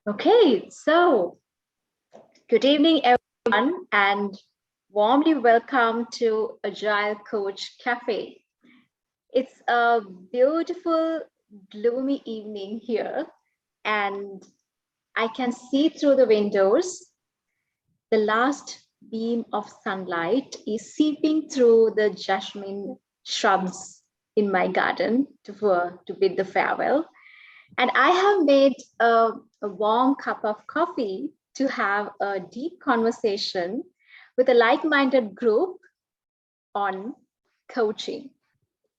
Okay, so good evening, everyone, and warmly welcome to Agile Coach Cafe. It's a beautiful, gloomy evening here, and I can see through the windows. The last beam of sunlight is seeping through the jasmine shrubs in my garden to bid the farewell. And I have made a warm cup of coffee to have a deep conversation with a like-minded group on coaching,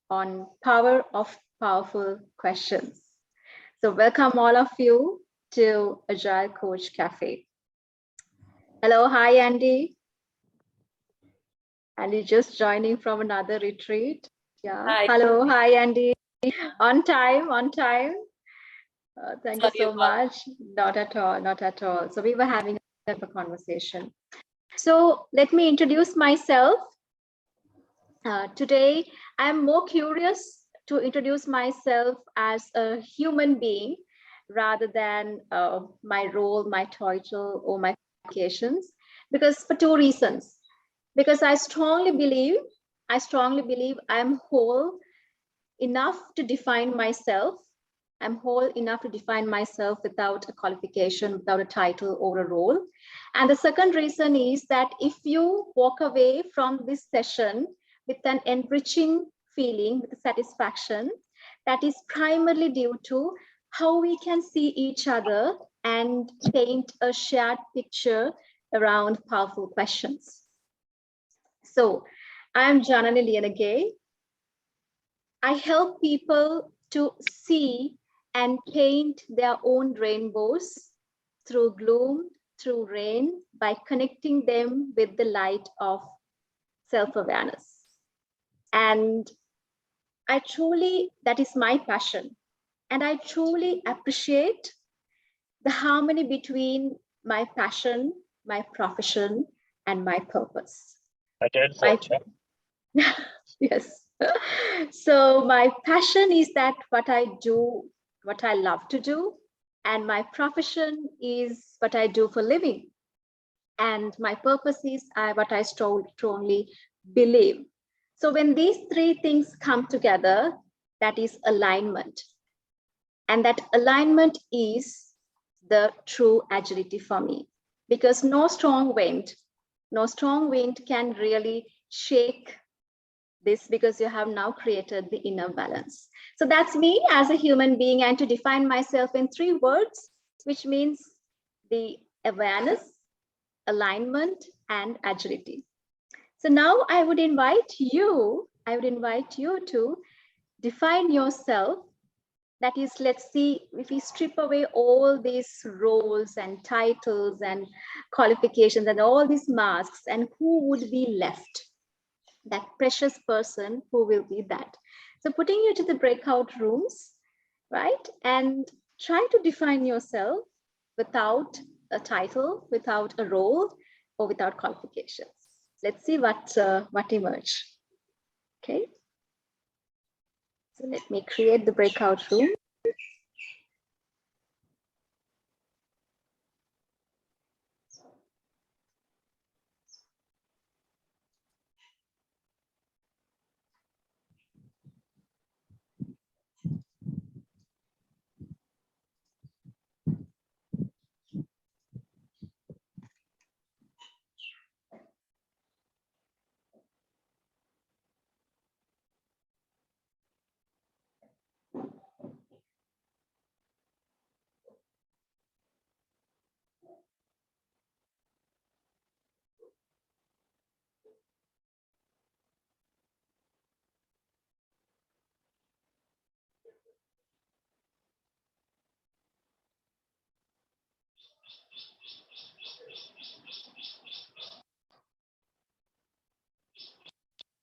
on power of powerful questions. So welcome all of you to Agile Coach Cafe. Hello, hi, Andy. Andy just joining from another retreat. Yeah. Hi. Hello, hi, Andy. On time, on time. Thank you so much. Not at all, not at all. So we were having a conversation. So let me introduce myself. Today, I'm more curious to introduce myself as a human being rather than my role, my title, or my qualifications, because for two reasons. Because I strongly believe I'm whole enough to define myself. I'm whole enough to define myself without a qualification, without a title or a role. And the second reason is that if you walk away from this session with an enriching feeling, with satisfaction, that is primarily due to how we can see each other and paint a shared picture around powerful questions. So I'm Janani Lianagay. I help people to see and paint their own rainbows through gloom, through rain, by connecting them with the light of self-awareness. And that is my passion. And I truly appreciate the harmony between my passion, my profession, and my purpose. Yes. So my passion is that what I do, what I love to do, and my profession is what I do for living. And my purpose is what I strongly believe. So when these three things come together, that is alignment. And that alignment is the true agility for me, because no strong wind can really shake this, because you have now created the inner balance. So that's me as a human being, and to define myself in three words, which means the awareness, alignment, and agility. So now I would invite you to define yourself. That is, let's see, if we strip away all these roles and titles and qualifications and all these masks, and who would be left? That precious person who will be that. So putting you to the breakout rooms, right? And try to define yourself without a title, without a role, or without qualifications. Let's see what emerge. Okay. So let me create the breakout room.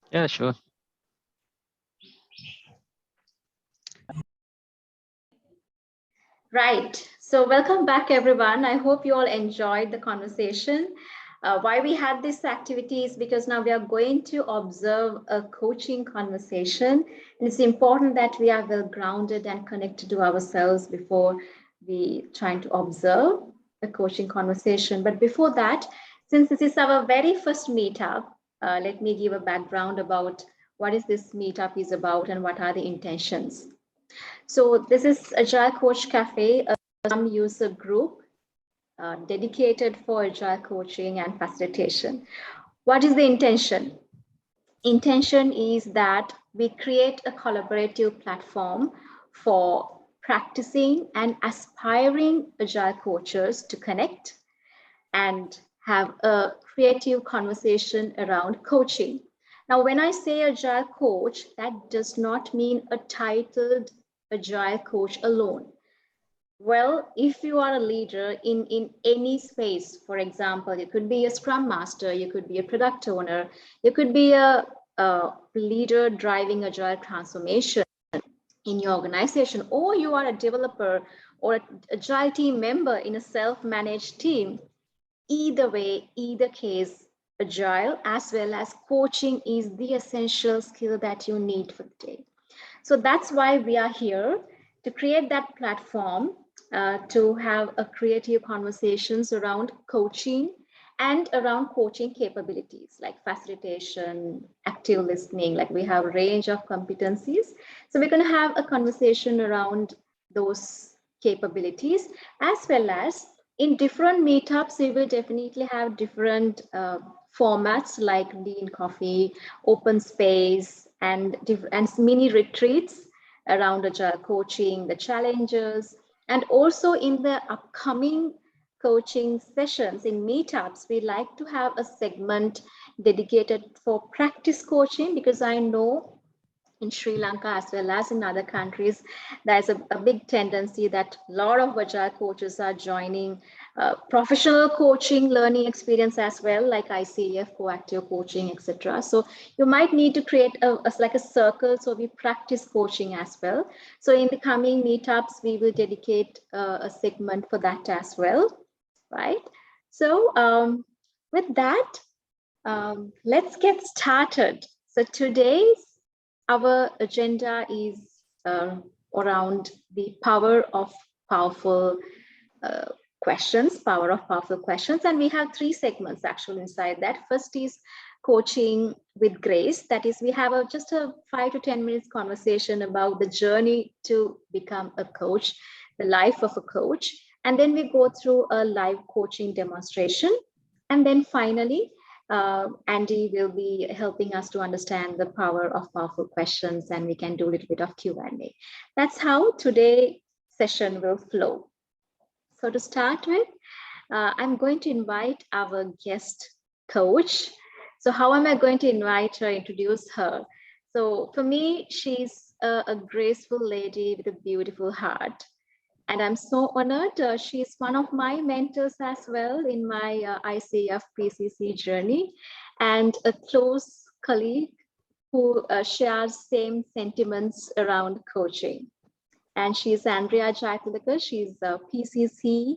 Yeah, sure. Right. So welcome back, everyone. I hope you all enjoyed the conversation. Why we had this activity is because now we are going to observe a coaching conversation. And it's important that we are well grounded and connected to ourselves before we trying to observe a coaching conversation. But before that, since this is our very first meetup, let me give a background about what is this meetup is about and what are the intentions. So this is Agile Coach Cafe, a Scrum user group dedicated for Agile coaching and facilitation. What is the intention? Intention is that we create a collaborative platform for practicing and aspiring Agile coaches to connect and have a creative conversation around coaching. Now, when I say Agile coach, that does not mean a titled Agile coach alone. Well, if you are a leader in any space, for example, you could be a scrum master, you could be a product owner, you could be a leader driving agile transformation in your organization, or you are a developer or an agile team member in a self-managed team. Either way, either case, agile as well as coaching is the essential skill that you need for the day. So that's why we are here to create that platform to have a creative conversations around coaching and around coaching capabilities like facilitation, active listening, like we have a range of competencies. So we're going to have a conversation around those capabilities, as well as in different meetups, we will definitely have different formats like Lean Coffee, open space, and mini retreats around agile coaching, the challenges, and also in the upcoming coaching sessions in meetups, we like to have a segment dedicated for practice coaching, because I know in Sri Lanka as well as in other countries, there's a big tendency that a lot of agile coaches are joining professional coaching learning experience as well, like ICF, coactive coaching, etc. So you might need to create like a circle so we practice coaching as well. So in the coming meetups, we will dedicate a segment for that as well, right? So with that, let's get started. So today's our agenda is around the power of powerful questions, and we have three segments actually inside that. First is coaching with grace. That is, we have just a 5 to 10 minutes conversation about the journey to become a coach, the life of a coach, and then we go through a live coaching demonstration, and then finally Andy will be helping us to understand the power of powerful questions, and we can do a little bit of Q&A. That's how today's session will flow. So to start with, I'm going to invite our guest coach. So how am I going to invite her, introduce her? So for me, she's a graceful lady with a beautiful heart. And I'm so honored. She's one of my mentors as well in my ICF PCC journey, and a close colleague who shares same sentiments around coaching. And she's Andrea Jaikulakar. She's a PCC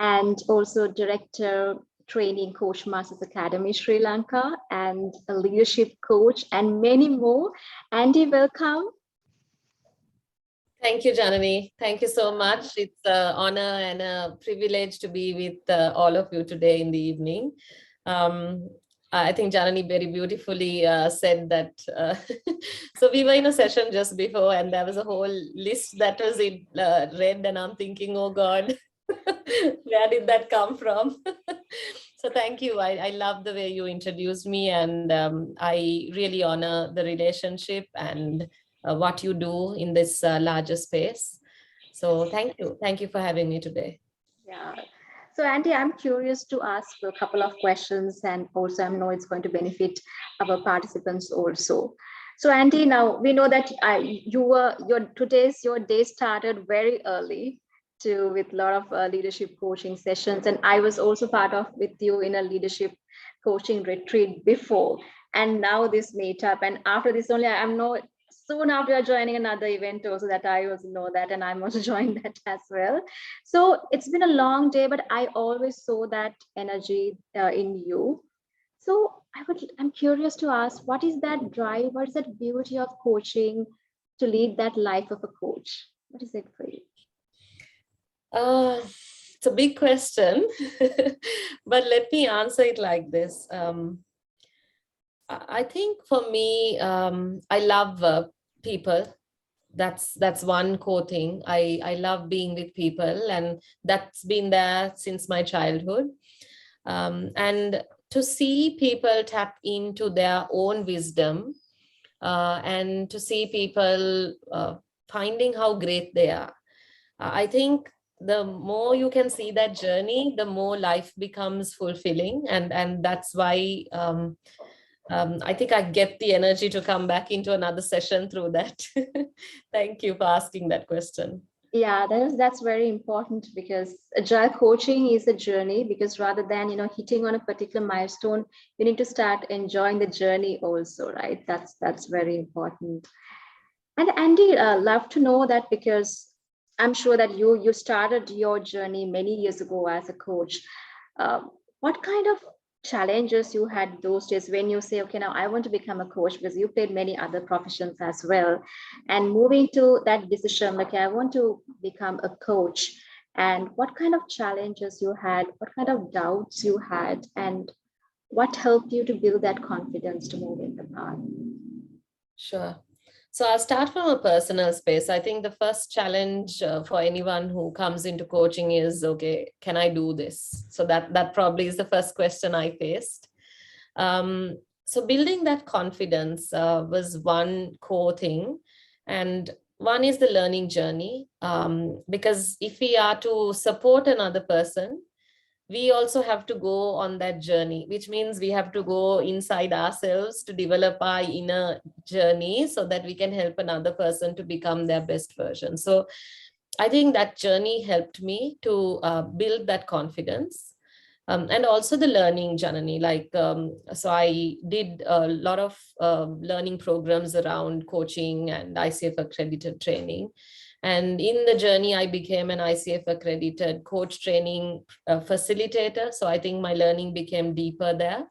and also director training Coach Masters Academy Sri Lanka, and a leadership coach and many more. Andy, welcome. Thank you, Janani. Thank you so much. It's an honor and a privilege to be with all of you today in the evening. I think Janani very beautifully said that. So we were in a session just before, and there was a whole list that was read, and I'm thinking, oh God, where did that come from? So thank you. I love the way you introduced me, and I really honor the relationship and what you do in this larger space. So thank you. Thank you for having me today. Yeah. So Andy, I'm curious to ask a couple of questions, and also I know it's going to benefit our participants also. So Andy, now we know that your day started very early with a lot of leadership coaching sessions, and I was also part of with you in a leadership coaching retreat before, and now this meetup, and after this only I'm no soon after joining another event also that I also know that, and I'm also joined that as well. So it's been a long day, but I always saw that energy in you. So I'm curious to ask, what is that drive? What is that beauty of coaching to lead that life of a coach? What is it for you? It's a big question, but let me answer it like this. I think for me, I love people. That's one core thing. I love being with people, and that's been there since my childhood. And to see people tap into their own wisdom, and to see people finding how great they are. I think the more you can see that journey, the more life becomes fulfilling, and that's why I think I get the energy to come back into another session through that. Thank you for asking that question. Yeah, that's very important, because agile coaching is a journey, because rather than hitting on a particular milestone, you need to start enjoying the journey also, right? That's very important. And Andy, love to know that, because I'm sure that you started your journey many years ago as a coach. What kind of challenges you had those days when you say, okay, now I want to become a coach, because you played many other professions as well, and moving to that decision, like I want to become a coach, and what kind of challenges you had, what kind of doubts you had, and what helped you to build that confidence to move in the path? Sure. So I'll start from a personal space. I think the first challenge for anyone who comes into coaching is, okay, can I do this? So that probably is the first question I faced. So building that confidence was one core thing. And one is the learning journey, because if we are to support another person, we also have to go on that journey, which means we have to go inside ourselves to develop our inner journey so that we can help another person to become their best version. So I think that journey helped me to build that confidence. And also the learning journey, so I did a lot of learning programs around coaching and ICF accredited training. And in the journey, I became an ICF accredited coach training facilitator. So I think my learning became deeper there.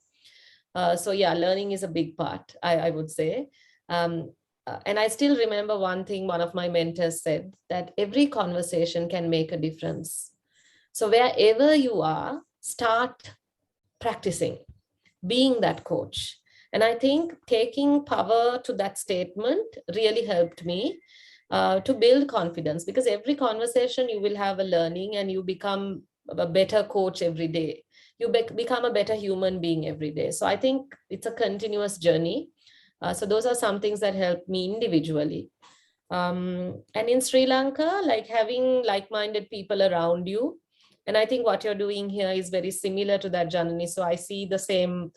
So yeah, learning is a big part, I would say. And I still remember one thing one of my mentors said, that every conversation can make a difference. So wherever you are, start practicing being that coach. And I think taking power to that statement really helped me to build confidence, because every conversation you will have a learning, and you become a better coach every day. You become a better human being every day. So I think it's a continuous journey. So those are some things that help me individually. And in Sri Lanka, like having like-minded people around you. And I think what you're doing here is very similar to that, Janani. So I see the same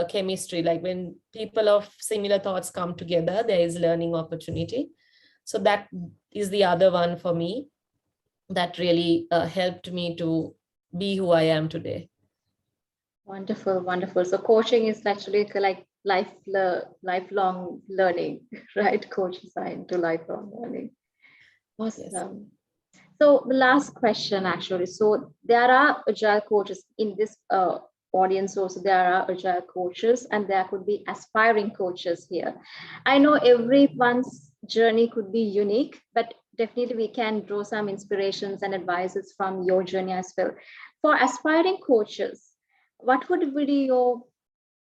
chemistry, like when people of similar thoughts come together, there is learning opportunity. So that is the other one for me that really helped me to be who I am today. Wonderful, wonderful. So coaching is actually like lifelong learning, right? Coach designed to lifelong learning. Awesome. Yes. So the last question, actually. So there are agile coaches in this audience. Also, there are agile coaches, and there could be aspiring coaches here. I know everyone's journey could be unique, but definitely we can draw some inspirations and advices from your journey as well. For aspiring coaches, what would be your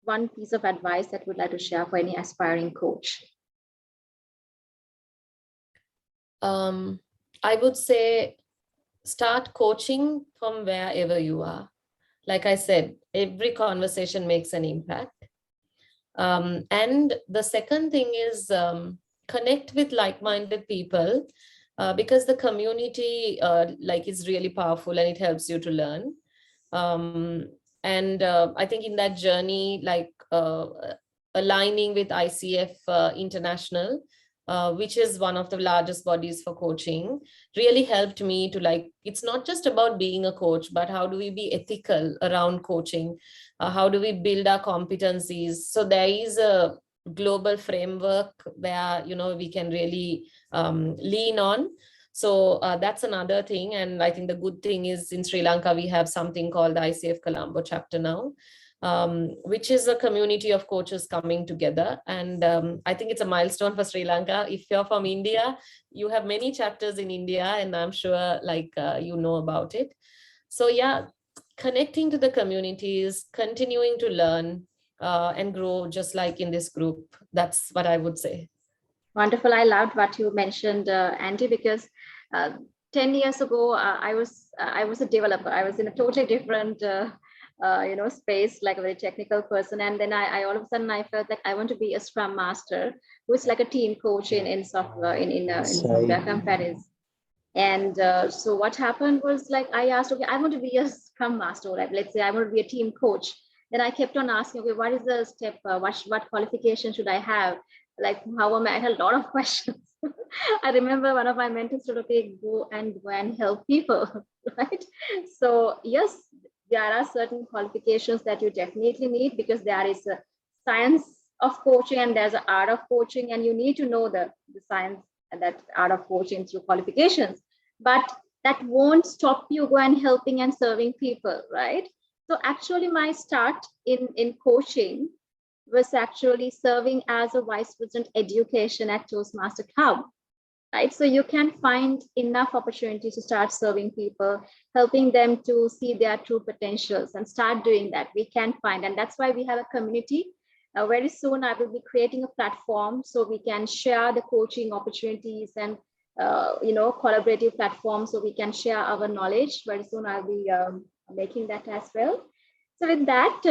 one piece of advice that would like to share for any aspiring coach? I would say start coaching from wherever you are. Like I said, every conversation makes an impact. And the second thing is connect with like-minded people, because the community is really powerful, and it helps you to learn. And I think in that journey, aligning with ICF International, which is one of the largest bodies for coaching, really helped me to it's not just about being a coach, but how do we be ethical around coaching? How do we build our competencies? So there is a global framework where, we can really lean on. So that's another thing. And I think the good thing is in Sri Lanka, we have something called the ICF Colombo chapter now, which is a community of coaches coming together. And I think it's a milestone for Sri Lanka. If you're from India, you have many chapters in India, and I'm sure you know about it. So yeah, connecting to the communities, continuing to learn and grow, just like in this group. That's what I would say. Wonderful. I loved what you mentioned, Andy, because 10 years ago, I was a developer. I was in a totally different space, like a very technical person. And then I all of a sudden I felt like I want to be a Scrum Master, who is like a team coach in software in software companies. And so what happened was, like, I asked, okay, I want to be a Scrum Master. Like, let's say I want to be a team coach. Then I kept on asking, okay, what is the step? What qualification should I have? Like, how am I? I had a lot of questions. I remember one of my mentors said, okay, go and help people, right? So yes, there are certain qualifications that you definitely need, because there is a science of coaching and there's an art of coaching, and you need to know the science and that art of coaching through qualifications. But that won't stop you going helping and serving people, right? So actually my start in coaching was actually serving as a vice president education at Toastmaster Club, right? So you can find enough opportunities to start serving people, helping them to see their true potentials and start doing that. We can find, and that's why we have a community. Very soon I will be creating a platform so we can share the coaching opportunities and collaborative platforms, so we can share our knowledge. Very soon I'll be making that as well. So with that,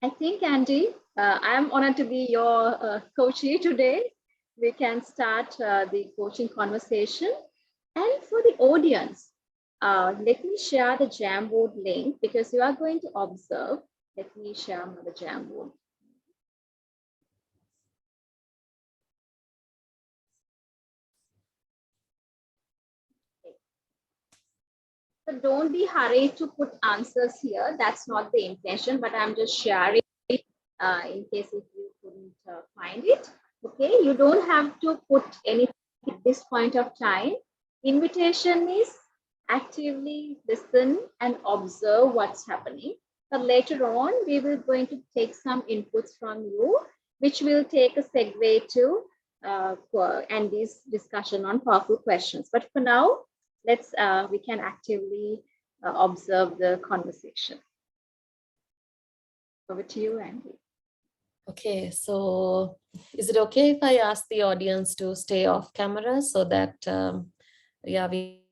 I think, Andy, I'm honored to be your coachee today. We can start the coaching conversation. And for the audience, let me share the Jamboard link, because you are going to observe. Let me share the Jamboard. So don't be hurried to put answers here. That's not the intention, but I'm just sharing it in case if you couldn't find it. Okay, you don't have to put anything at this point of time. Invitation is actively listen and observe what's happening. But later on, we will going to take some inputs from you, which will take a segue to Andy's discussion on powerful questions. But for now, we can actively observe the conversation. Over to you, Andy. Okay, so is it okay if I ask the audience to stay off camera so that we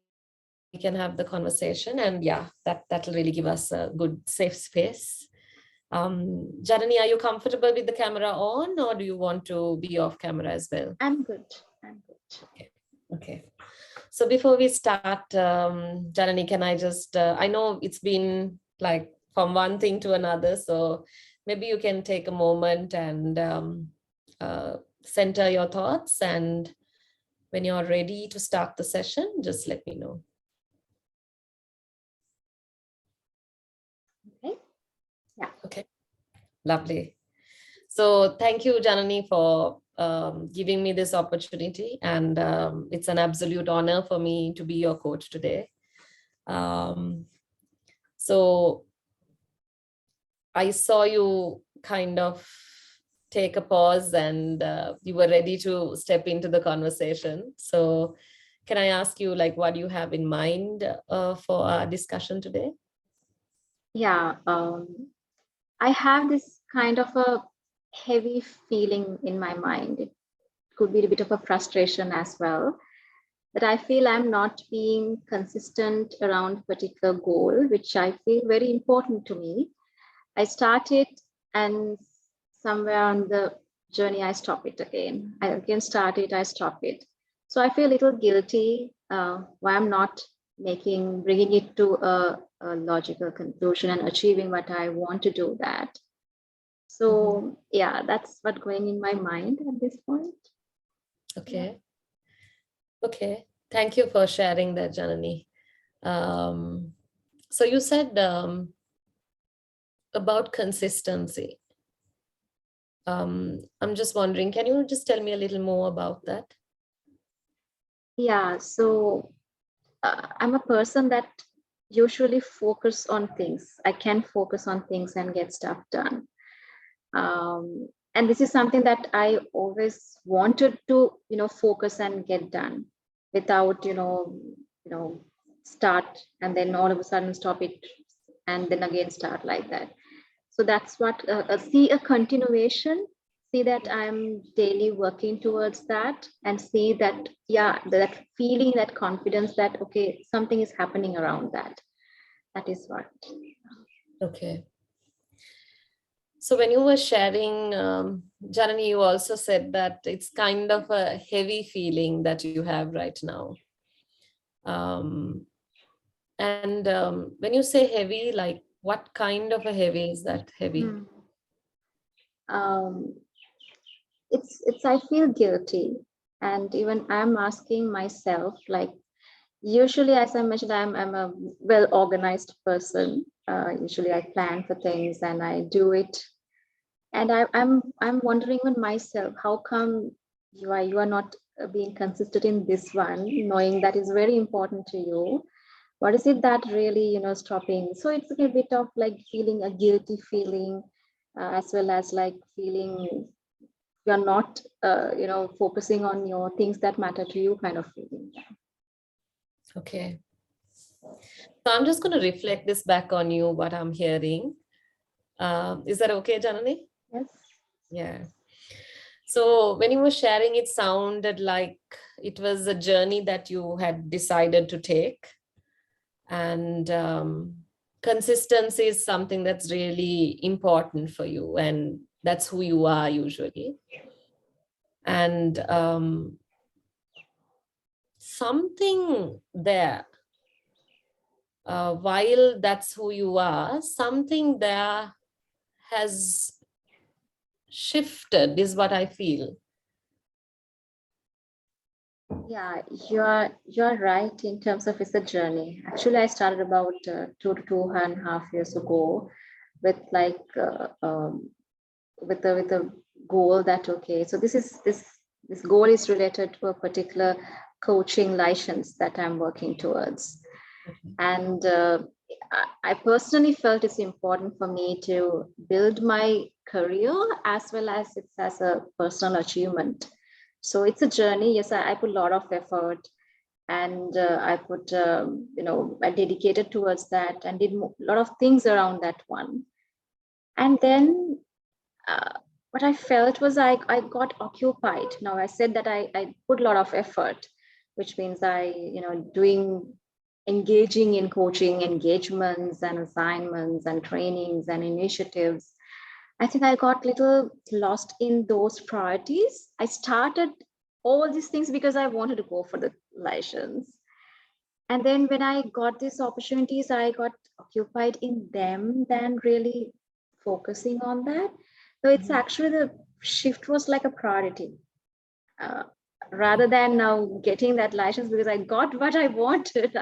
can have the conversation, and that'll really give us a good safe space. Janani, are you comfortable with the camera on, or do you want to be off camera as well? I'm good. Okay. So before we start, Janani, can I just, I know it's been like from one thing to another, so maybe you can take a moment and center your thoughts, and when you're ready to start the session, just let me know. Okay. Yeah. Okay. Lovely. So thank you, Janani, for giving me this opportunity, and it's an absolute honor for me to be your coach today. So I saw you kind of take a pause, and you were ready to step into the conversation. So can I ask you, like, what do you have in mind for our discussion today? Yeah, I have this kind of a heavy feeling in my mind. It could be a bit of a frustration as well, that I feel I'm not being consistent around a particular goal, which I feel very important to me. I started, and somewhere on the journey, I stop it again. I again start it, I stop it. So I feel a little guilty why I'm not bringing it to a logical conclusion and achieving what I want to do that. So yeah, that's what's going in my mind at this point. Okay. Yeah. Okay. Thank you for sharing that, Janani. So you said about consistency. I'm just wondering, can you just tell me a little more about that? Yeah, so I'm a person that usually focus on things. I can focus on things and get stuff done. And this is something that I always wanted to, focus and get done without, start and then all of a sudden stop it and then again start like that. So that's what, see a continuation, see that I'm daily working towards that, and see that, yeah, that feeling, that confidence that, okay, something is happening around that. That is what. Okay. So when you were sharing, Janani, you also said that it's kind of a heavy feeling that you have right now. And when you say heavy, like what kind of a heavy is that heavy? Um, it's I feel guilty, and even I'm asking myself, like, usually, as I mentioned, I'm a well organized person. Usually I plan for things and I do it, and I'm wondering with myself, how come you are not being consistent in this one, knowing that is very important to you. What is it that really, stopping? So it's a bit of like feeling a guilty feeling, as well as like feeling you're not, focusing on your things that matter to you, kind of feeling. Okay. So I'm just going to reflect this back on you, what I'm hearing. Is that okay, Janani? Yes. Yeah. So when you were sharing, it sounded like it was a journey that you had decided to take. And consistency is something that's really important for you. And that's who you are usually. And something there, while that's who you are, something there has shifted, is what I feel. Yeah, you're right in terms of it's a journey. Actually, I started about 2 to 2.5 years ago with like with a goal that, okay, so this goal is related to a particular coaching license that I'm working towards. And I personally felt it's important for me to build my career as well as it's as a personal achievement. So it's a journey. Yes, I put a lot of effort, and I put, I dedicated towards that and did a lot of things around that one. And then what I felt was I got occupied. Now I said that I put a lot of effort, which means doing engaging in coaching engagements and assignments and trainings and initiatives. I think I got a little lost in those priorities. I started all these things because I wanted to go for the license. And then when I got these opportunities, I got occupied in them than really focusing on that. So it's actually the shift was like a priority. Uh, Rather than now getting that license because I got what I wanted,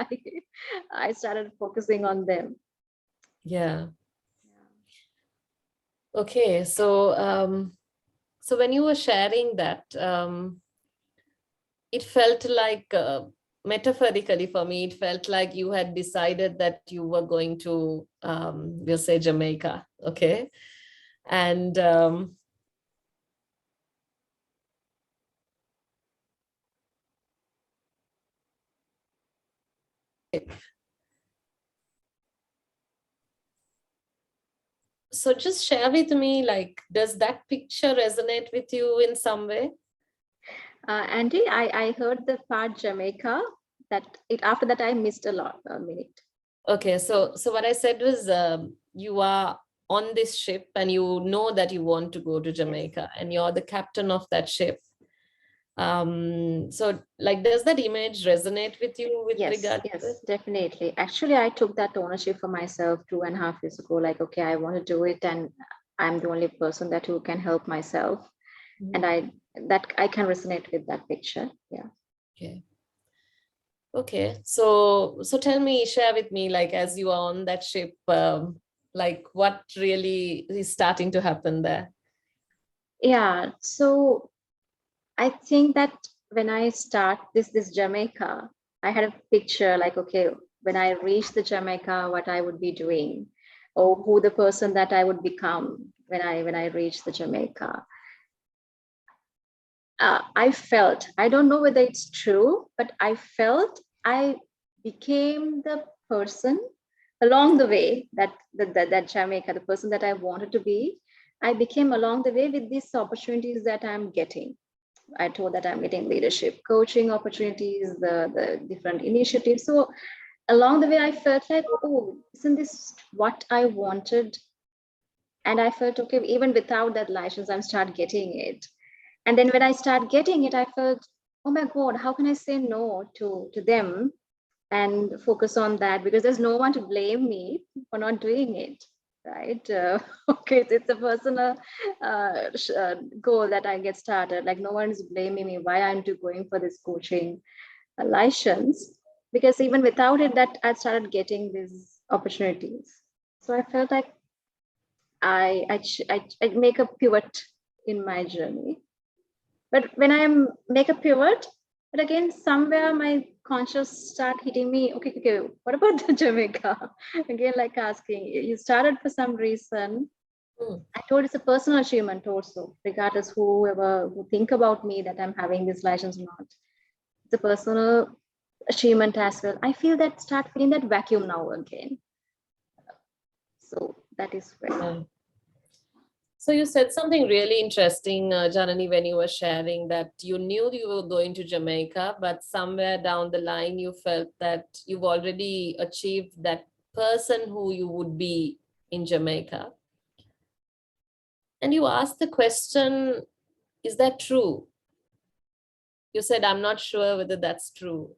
I started focusing on them. Yeah. Okay. So when you were sharing that, it felt like, metaphorically for me, it felt like you had decided that you were going to, we'll say Jamaica. Okay. And so just share with me, like, does that picture resonate with you in some way? Andy, I heard the part Jamaica. That it after that I missed a minute. Okay, so what I said was, you are on this ship and you know that you want to go to Jamaica, and you're the captain of that ship. So like, does that image resonate with you with regard to it? Definitely. Actually, I took that ownership for myself 2.5 years ago. Like, okay, I want to do it, and I'm the only person that who can help myself. And I can resonate with that picture. Yeah. Okay. Okay, so tell me, share with me, like, as you are on that ship, like what really is starting to happen there? Yeah. So I think that when I start this Jamaica, I had a picture like, okay, when I reach the Jamaica, what I would be doing, or who the person that I would become when I reach the Jamaica. I felt, I don't know whether it's true, but I felt I became the person along the way that Jamaica, the person that I wanted to be. I became along the way with these opportunities that I'm getting. I told that I'm getting leadership coaching opportunities, the different initiatives. So along the way, I felt like, oh, isn't this what I wanted? And I felt, okay, even without that license, I'm start getting it. And then when I start getting it, I felt, oh my God, how can I say no to them and focus on that? Because there's no one to blame me for not doing it, right? Okay, it's a personal goal that I get started. Like no one is blaming me why I'm going for this coaching license, because even without it, that I started getting these opportunities. So I felt like I make a pivot in my journey. But when I make a pivot, but again, somewhere my conscious start hitting me, okay, what about the Jamaica? Again, like asking, you started for some reason. I told it's a personal achievement also, regardless whoever who think about me that I'm having this license or not. It's a personal achievement as well. I feel that start feeling that vacuum now again. So that is where. So you said something really interesting, Janani, when you were sharing that you knew you were going to Jamaica, but somewhere down the line you felt that you've already achieved that person who you would be in Jamaica. And you asked the question, is that true? You said, I'm not sure whether that's true.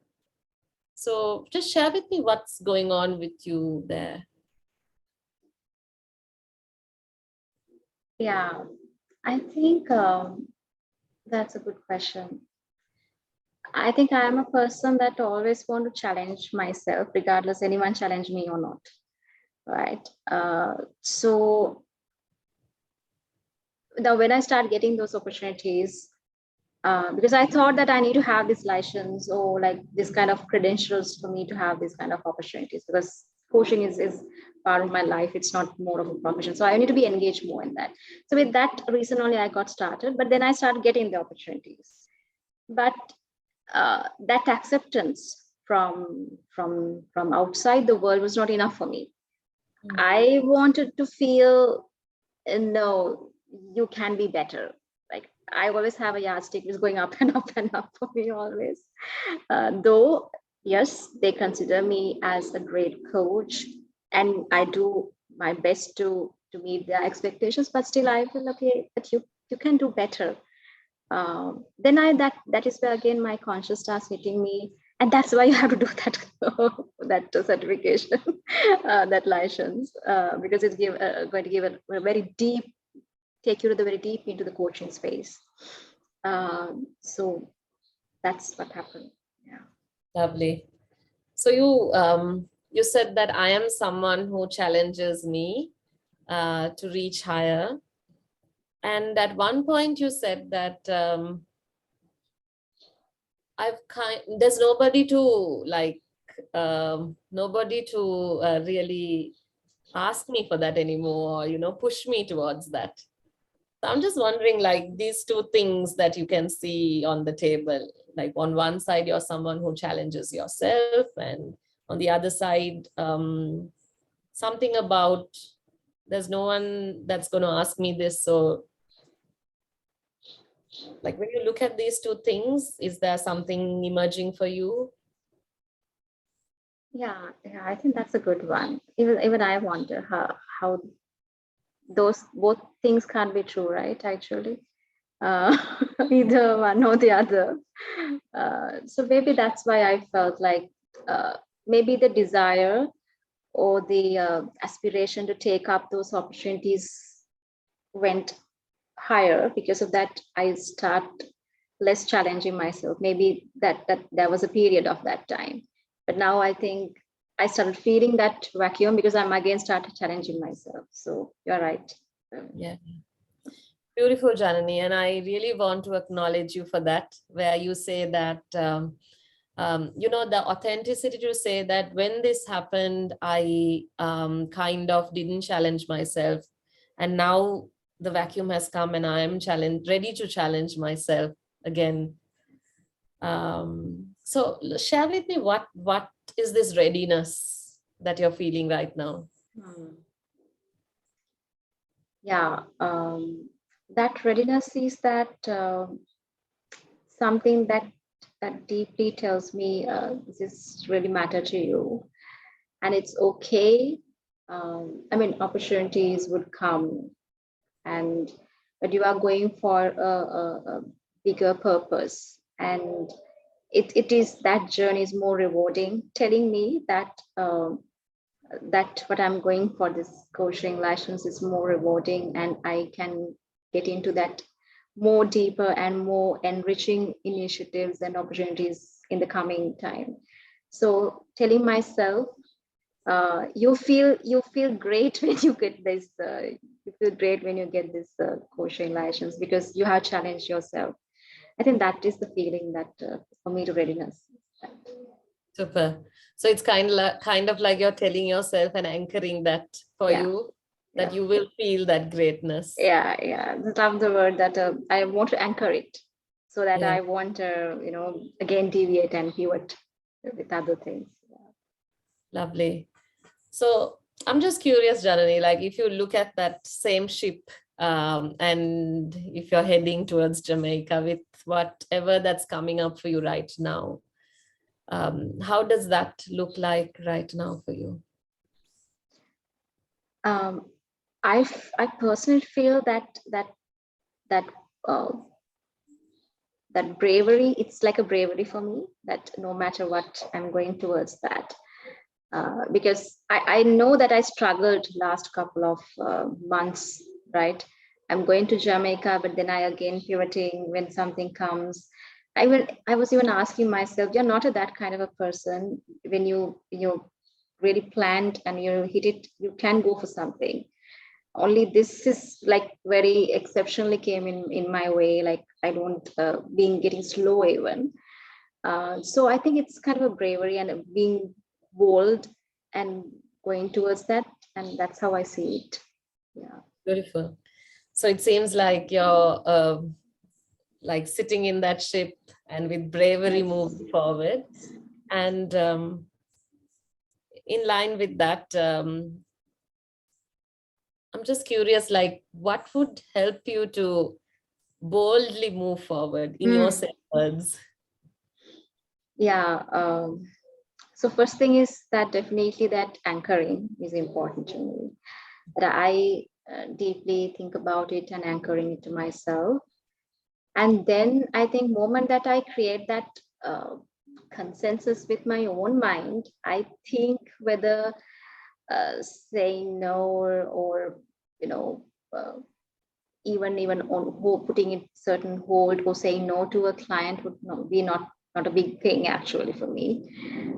So just share with me what's going on with you there. Yeah, I think that's a good question. I think I am a person that always want to challenge myself, regardless anyone challenge me or not, right? So now when I start getting those opportunities, because I thought that I need to have this license or like this kind of credentials for me to have this kind of opportunities, because coaching is part of my life. It's not more of a profession. So I need to be engaged more in that. So with that reason only I got started, but then I started getting the opportunities. But that acceptance from outside the world was not enough for me. I wanted to feel, no, you can be better. Like I always have a yardstick is going up and up and up for me always. Though yes, they consider me as a great coach, and I do my best to meet their expectations, but still I feel okay, but you can do better. Then that is where again my conscious starts hitting me, and that's why you have to do that that certification, that license, because it's going to give a very deep, take you to the very deep into the coaching space. So that's what happened. Yeah. Lovely. So you said that I am someone who challenges me to reach higher. And at one point you said that there's nobody to really ask me for that anymore, or, push me towards that. So I'm just wondering, like, these two things that you can see on the table, like on one side, you're someone who challenges yourself, and on the other side, something about there's no one that's going to ask me this. So like when you look at these two things, is there something emerging for you? Yeah, I think that's a good one. Even I wonder how those both things can't be true, right? Actually, either one or the other. So maybe that's why I felt like maybe the desire or the aspiration to take up those opportunities went higher. Because of that, I start less challenging myself. Maybe that there was a period of that time, but now I think I started feeling that vacuum because I'm again started challenging myself. So you're right. Yeah. Beautiful, Janani. And I really want to acknowledge you for that, where you say that the authenticity to say that when this happened, I kind of didn't challenge myself. And now the vacuum has come and I am ready to challenge myself again. So share with me what is this readiness that you're feeling right now? Yeah, that readiness is that something that deeply tells me this really matter to you, and it's okay. I mean, opportunities would come, but you are going for a bigger purpose, and it is that journey is more rewarding, telling me that that what I'm going for, this coaching license, is more rewarding, and I can get into that more deeper and more enriching initiatives and opportunities in the coming time. So telling myself, you feel great when you get this. You feel great when you get this coaching license because you have challenged yourself. I think that is the feeling that for me to readiness. Super. So it's kind of like you're telling yourself and anchoring that for you, that you will feel that greatness. Yeah. That's the word that I want to anchor it, so that Yeah. I want again deviate and pivot with other things. Lovely. So I'm just curious, Janani, like if you look at that same ship, and if you're heading towards Jamaica with whatever that's coming up for you right now, how does that look like right now for you? I personally feel that uh, that bravery, it's like a bravery for me, that no matter what, I'm going towards that. Because I know that I struggled last couple of months, right? I'm going to Jamaica, but then I again pivoting when something comes. I was even asking myself, you're not that kind of a person. When you really planned and you hit it, you can go for something. Only this is like very exceptionally came in my way. Like I don't being getting slow even. So I think it's kind of a bravery and being bold and going towards that, and that's how I see it. Yeah. Beautiful. So it seems like you're like sitting in that ship and with bravery moving forward. And in line with that, I'm just curious, like what would help you to boldly move forward in your same words? Yeah. So first thing is that definitely that anchoring is important to me. That I deeply think about it and anchoring it to myself. And then I think moment that I create that uh, consensus with my own mind, I think whether saying no or you know uh, even on putting it certain hold or saying no to a client would not a big thing actually for me.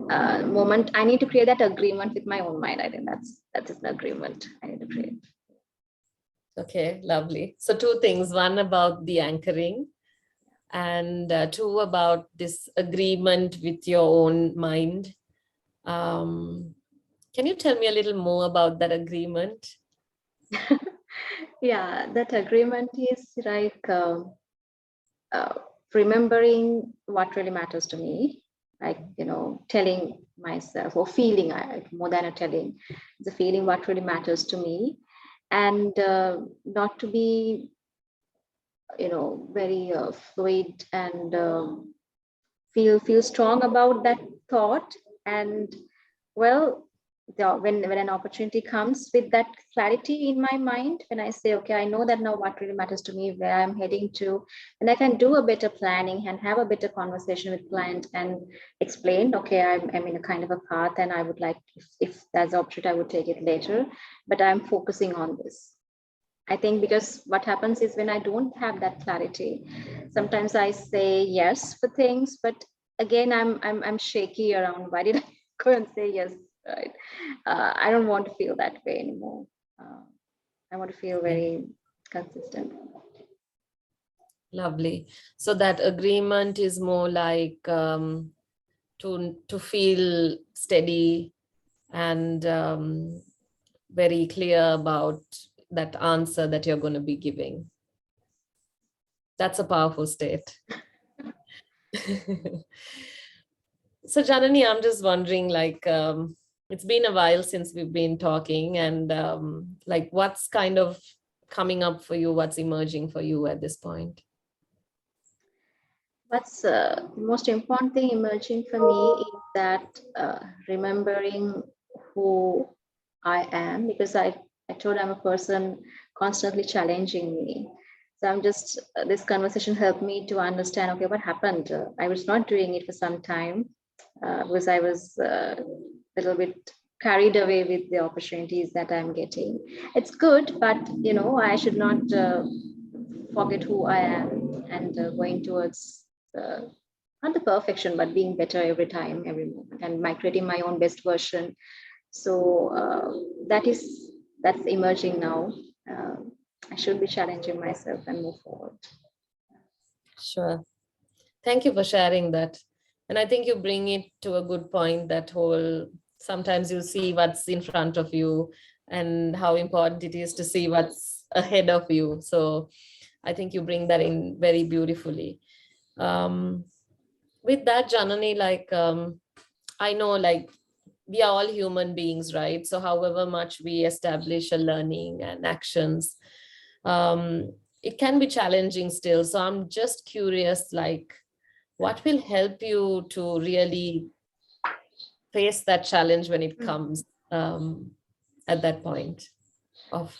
Moment I need to create that agreement with my own mind. I think that's an agreement I need to create. Okay, lovely. So two things, one about the anchoring and two about this agreement with your own mind. Can you tell me a little more about that agreement? Yeah, that agreement is like uh, remembering what really matters to me, like telling myself or feeling, more than a telling, it's a feeling what really matters to me, and not to be very fluid and feel strong about that thought. And well, when an opportunity comes with that clarity in my mind, when I say, okay, I know that now what really matters to me, where I'm heading to, and I can do a better planning and have a better conversation with client and explain, okay, I'm in a kind of a path and I would like, if there's an opportunity, I would take it later, but I'm focusing on this. I think because what happens is when I don't have that clarity, sometimes I say yes for things, but again, I'm shaky around. Why did I go and say yes? Right? I don't want to feel that way anymore. I want to feel very consistent. Lovely. So that agreement is more like to feel steady and very clear about that answer that you're going to be giving. That's a powerful state. So Janani, I'm just wondering, like, it's been a while since we've been talking, and like, what's kind of coming up for you? What's emerging for you at this point? What's the most important thing emerging for me is that remembering who I am, because I told I'm a person constantly challenging me. So I'm just, this conversation helped me to understand, okay, what happened? I was not doing it for some time because I was a little bit carried away with the opportunities that I'm getting. It's good, but I should not forget who I am and going towards not the perfection, but being better every time, every moment, and creating my own best version. So that's emerging now. Uh, I should be challenging myself and move forward. Sure. Thank you for sharing that. And I think you bring it to a good point, that whole, sometimes you see what's in front of you and how important it is to see what's ahead of you. So I think you bring that in very beautifully. With that, Janani, like, I know, like, we are all human beings, right? So however much we establish a learning and actions, it can be challenging still. So I'm just curious, like, what will help you to really face that challenge when it comes at that point of?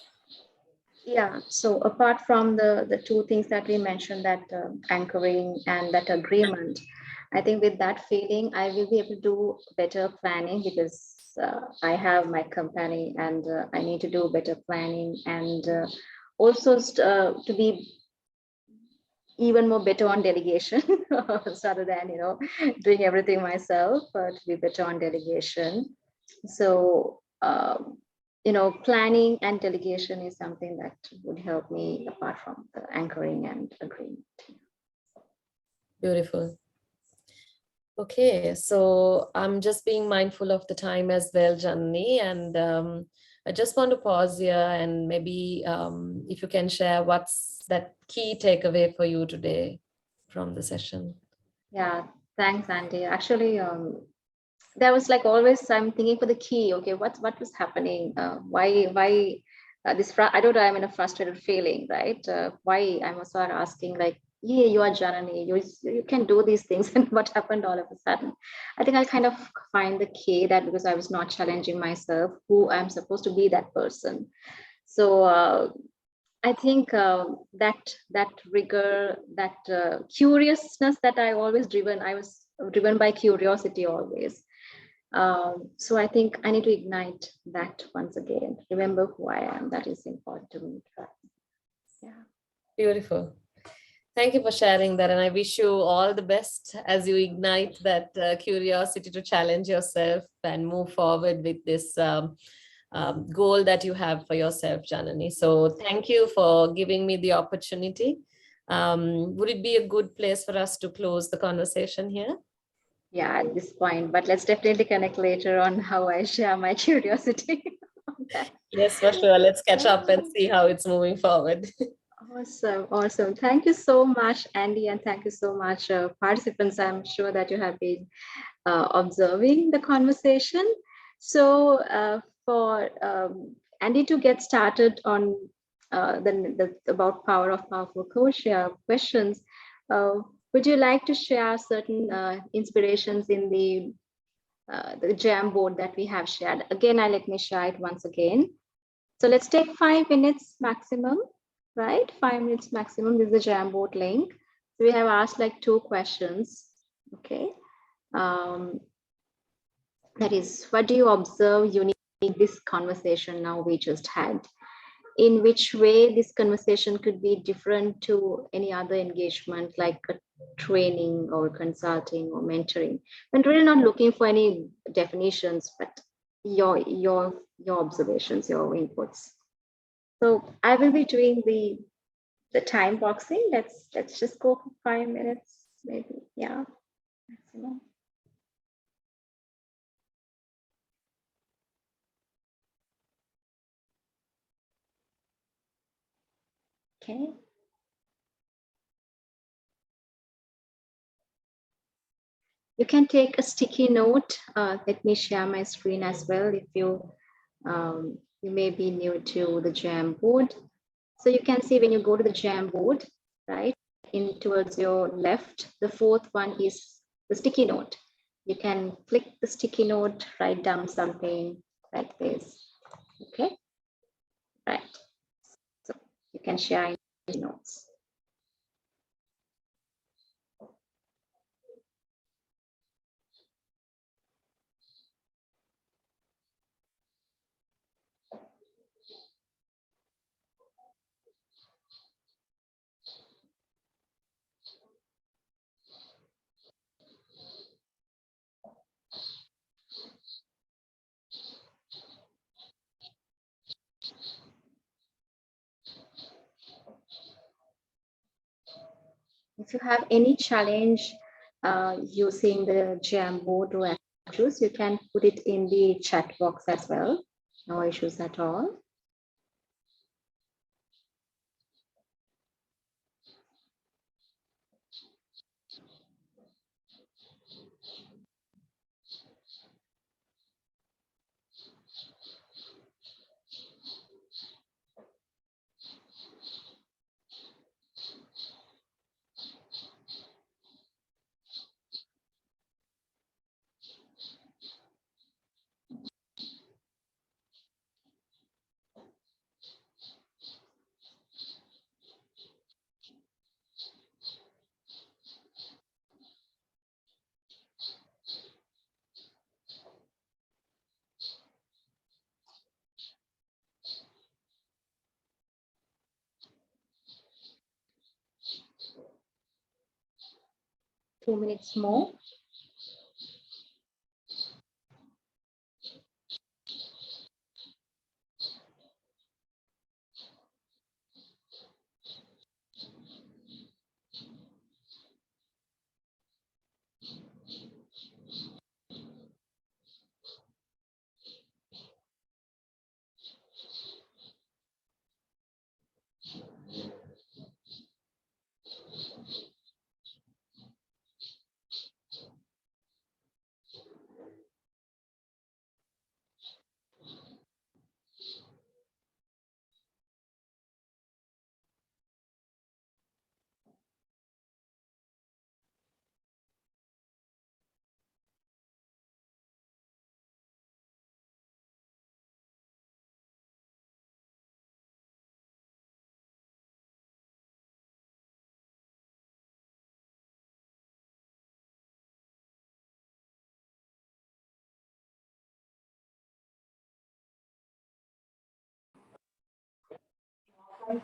Yeah, so apart from the two things that we mentioned, that anchoring and that agreement, I think with that feeling, I will be able to do better planning, because I have my company and I need to do better planning, and also to be even more better on delegation rather than doing everything myself, to be better on delegation. So planning and delegation is something that would help me apart from the anchoring and agreement. Beautiful. Okay, so I'm just being mindful of the time as well, Janani, and I just want to pause here, and maybe if you can share what's that key takeaway for you today from the session. Yeah, thanks, Andy. Actually, there was like always I'm thinking for the key. Okay, what was happening? Why I don't know. I'm in a frustrated feeling, right? Why I'm also asking, like, yeah, you are Janani. You can do these things, and what happened all of a sudden? I think I kind of find the key, that because I was not challenging myself, who I'm supposed to be, that person. So I think that rigor, that curiousness that I was driven by curiosity always. So I think I need to ignite that once again. Remember who I am. That is important to me. Yeah. Beautiful. Thank you for sharing that. And I wish you all the best as you ignite that curiosity to challenge yourself and move forward with this goal that you have for yourself, Janani. So thank you for giving me the opportunity. Would it be a good place for us to close the conversation here? Yeah, at this point, but let's definitely connect later on how I share my curiosity. Yes, for sure. Let's catch up and see how it's moving forward. Awesome, awesome. Thank you so much, Andy, and thank you so much, participants. I'm sure that you have been observing the conversation. So for Andy to get started on about power of powerful questions, would you like to share certain inspirations in the Jamboard that we have shared? Again, let me share it once again. So let's take 5 minutes maximum, right? 5 minutes maximum. This is the Jamboard link. So we have asked like 2 questions. Okay. That is, what do you observe unique in this conversation now we just had? In which way this conversation could be different to any other engagement, like a training or consulting or mentoring? I'm really not looking for any definitions, but your observations, your inputs. So I will be doing the time boxing. Let's just go for 5 minutes, maybe. Yeah, maximum. Okay. You can take a sticky note. Let me share my screen as well if you may be new to the Jamboard. So you can see when you go to the Jamboard, right, in towards your left, the fourth one is the sticky note. You can click the sticky note, write down something like this. Okay, right. So you can share in notes. If you have any challenge using the Jamboard or Actros, you can put it in the chat box as well. No issues at all. Two minutes more.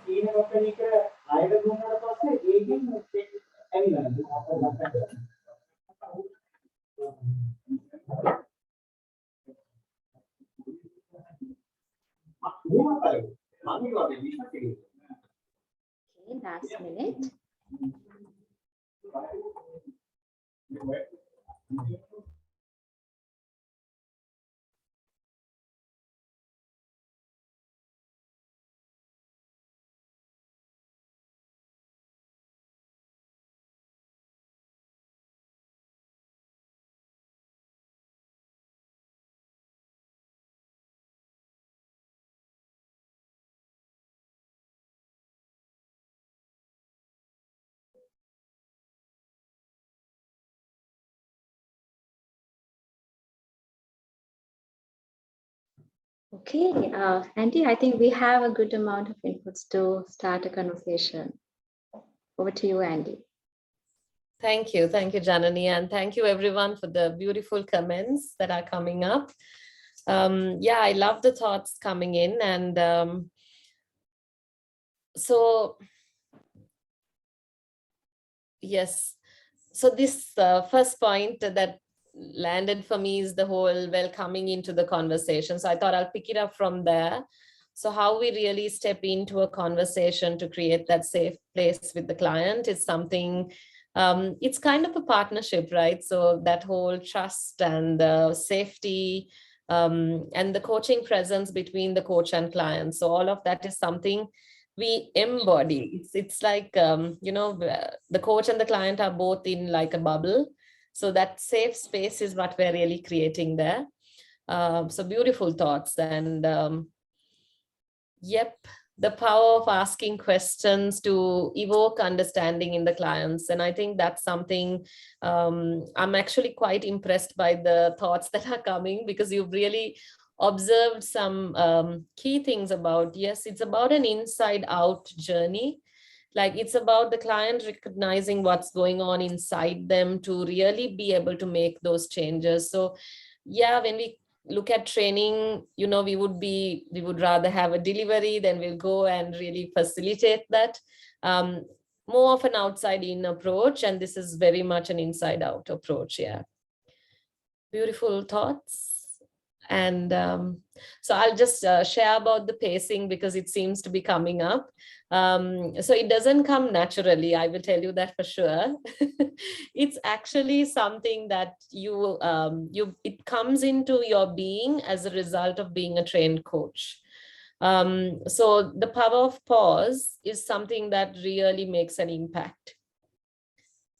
Okay, last minute. Okay, Andy, I think we have a good amount of inputs to start a conversation. Over to you, Andy. Thank you, Janani, and thank you everyone for the beautiful comments that are coming up. Yeah, I love the thoughts coming in, and so yes, so this first point that landed for me is the whole welcoming into the conversation. So I thought I'll pick it up from there. So how we really step into a conversation to create that safe place with the client is something, it's kind of a partnership, right? So that whole trust and safety and the coaching presence between the coach and client. So all of that is something we embody. It's like, the coach and the client are both in like a bubble. So that safe space is what we're really creating there. So beautiful thoughts. And yep, the power of asking questions to evoke understanding in the clients. And I think that's something I'm actually quite impressed by the thoughts that are coming, because you've really observed some key things about, yes, it's about an inside out journey. Like it's about the client recognizing what's going on inside them to really be able to make those changes. So yeah, when we look at training, we would rather have a delivery than we'll go and really facilitate that. More of an outside in approach, and this is very much an inside out approach. Yeah, beautiful thoughts. And so I'll just share about the pacing, because it seems to be coming up. So it doesn't come naturally, I will tell you that for sure. It's actually something that it comes into your being as a result of being a trained coach. So the power of pause is something that really makes an impact.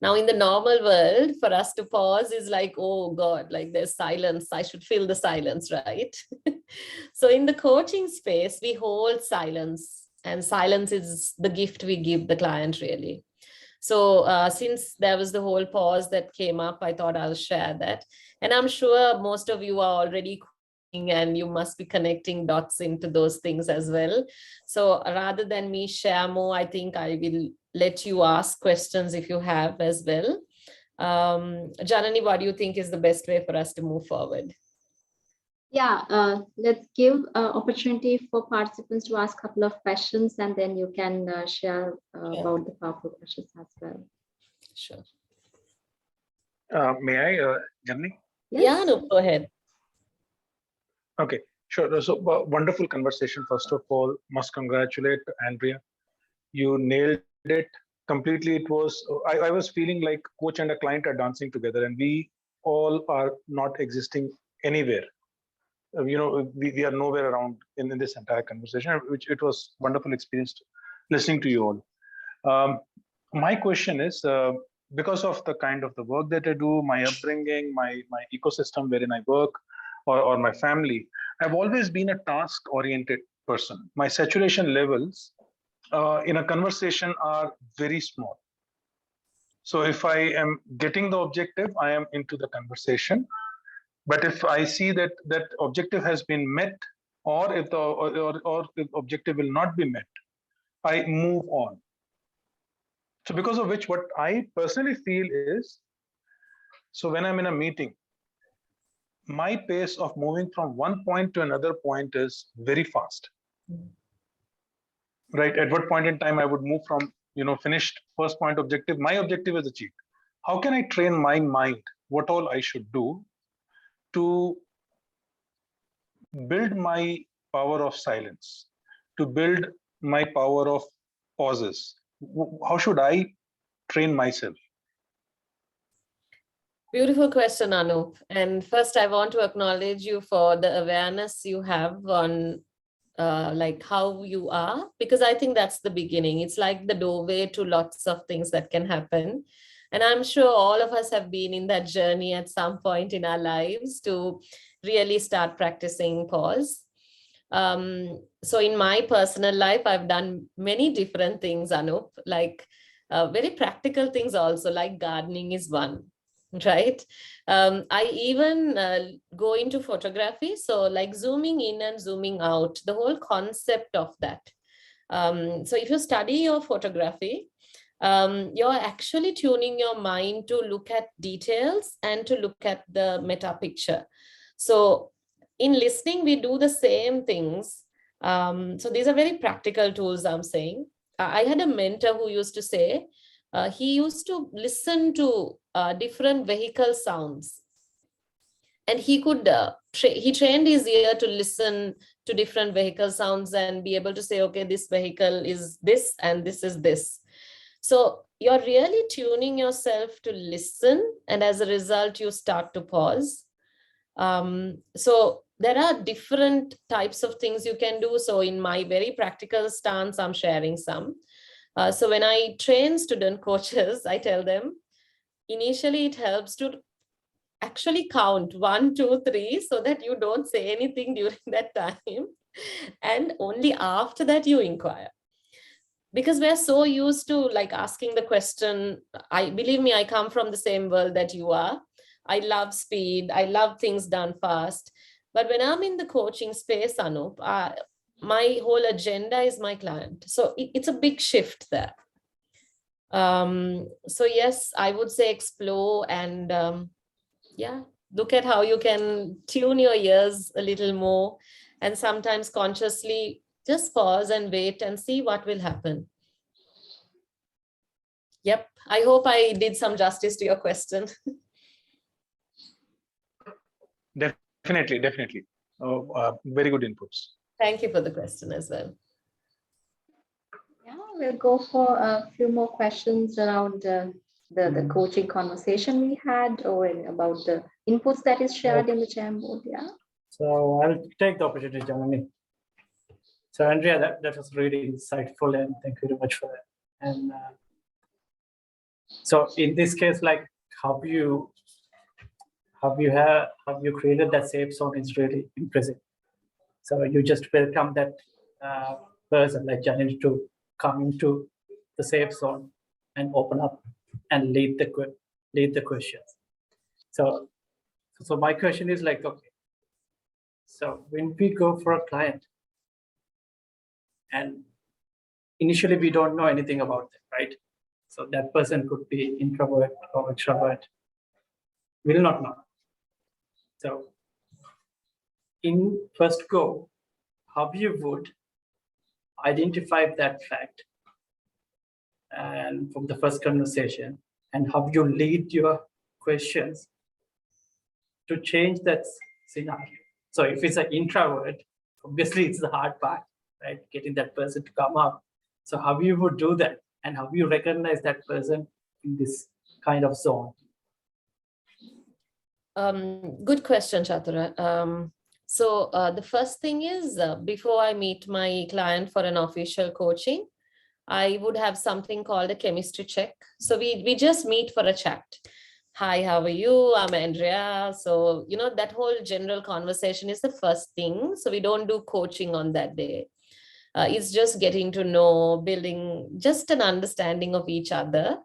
Now, in the normal world, for us to pause is like, oh God, like there's silence. I should feel the silence, right? So in the coaching space, we hold silence, and silence is the gift we give the client, really. So since there was the whole pause that came up, I thought I'll share that. And I'm sure most of you are already coaching, and you must be connecting dots into those things as well. So rather than me share more, I think I will let you ask questions if you have as well. Janani, what do you think is the best way for us to move forward? Yeah, let's give opportunity for participants to ask a couple of questions, and then you can share about the powerful questions as well. Sure. May I, Janani? Yes. Yeah, no, go ahead. Okay, sure. So wonderful conversation. First of all, must congratulate Andrea. You nailed it completely. It was, I was feeling like coach and a client are dancing together, and we all are not existing anywhere. We are nowhere around in this entire conversation, which it was wonderful experience listening to you all. My question is, because of the kind of the work that I do, my upbringing, my ecosystem wherein I work, or my family, I've always been a task-oriented person. My saturation levels in a conversation are very small. So if I am getting the objective, I am into the conversation. But if I see that that objective has been met, or if the objective will not be met, I move on. So because of which, what I personally feel is, so when I'm in a meeting, my pace of moving from one point to another point is very fast. Right? At what point in time I would move from, finished first point objective, my objective is achieved. How can I train my mind what all I should do to build my power of silence, to build my power of pauses? How should I train myself? Beautiful question, Anup. And first, I want to acknowledge you for the awareness you have on like how you are, because I think that's the beginning. It's like the doorway to lots of things that can happen. And I'm sure all of us have been in that journey at some point in our lives to really start practicing pause. So in my personal life, I've done many different things, Anup, like very practical things also, like gardening is one. Right. I even go into photography. So like zooming in and zooming out, the whole concept of that. So if you study your photography, you're actually tuning your mind to look at details and to look at the meta picture. So in listening, we do the same things. So these are very practical tools, I'm saying. I had a mentor who used to say, he used to listen to different vehicle sounds, and he could he trained his ear to listen to different vehicle sounds and be able to say, okay, this vehicle is this and this is this. So you're really tuning yourself to listen, and as a result, you start to pause. So there are different types of things you can do. So in my very practical stance, I'm sharing some. So when I train student coaches, I tell them, initially it helps to actually count 1, 2, 3, so that you don't say anything during that time. And only after that you inquire. Because we're so used to like asking the question, believe me, I come from the same world that you are. I love speed. I love things done fast. But when I'm in the coaching space, Anup, my whole agenda is my client. So it's a big shift there. So yes, I would say explore and yeah, look at how you can tune your ears a little more, and sometimes consciously just pause and wait and see what will happen. Yep, I hope I did some justice to your question. Definitely. Very good inputs. Thank you for the question as well. Yeah, we'll go for a few more questions around the coaching conversation we had, or about the inputs that is shared in the Jamboard. Yeah. So I'll take the opportunity, Janani. So Andrea, that was really insightful, and thank you very much for that. And so in this case, like how you created that safe zone is really impressive. So you just welcome that person like Janani to come into the safe zone and open up and lead the questions. So my question is like, okay, so when we go for a client and initially we don't know anything about them, right? So that person could be introvert or extrovert, will not know. So in first go, how you would identify that fact and from the first conversation, and how you lead your questions to change that scenario. So if it's an introvert, obviously it's the hard part, right? Getting that person to come up. So how you would do that, and how you recognize that person in this kind of zone? Good question, Chatura. So the first thing is, before I meet my client for an official coaching, I would have something called a chemistry check. So we just meet for a chat. Hi, how are you? I'm Andrea. So, that whole general conversation is the first thing. So we don't do coaching on that day. It's just getting to know, building just an understanding of each other.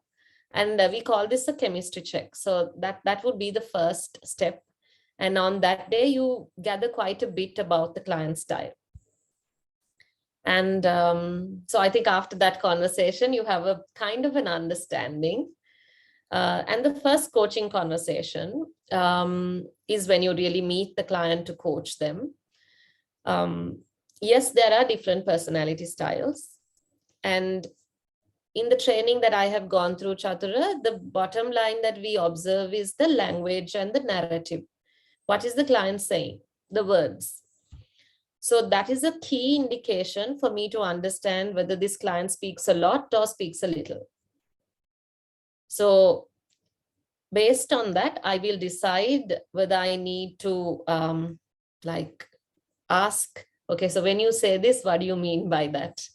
And we call this a chemistry check. So that would be the first step. And on that day, you gather quite a bit about the client style. And so I think after that conversation, you have a kind of an understanding. And the first coaching conversation is when you really meet the client to coach them. Yes, there are different personality styles. And in the training that I have gone through, Chatura, the bottom line that we observe is the language and the narrative. What is the client saying? The words. So that is a key indication for me to understand whether this client speaks a lot or speaks a little. So based on that, I will decide whether I need to ask, okay, so when you say this, what do you mean by that?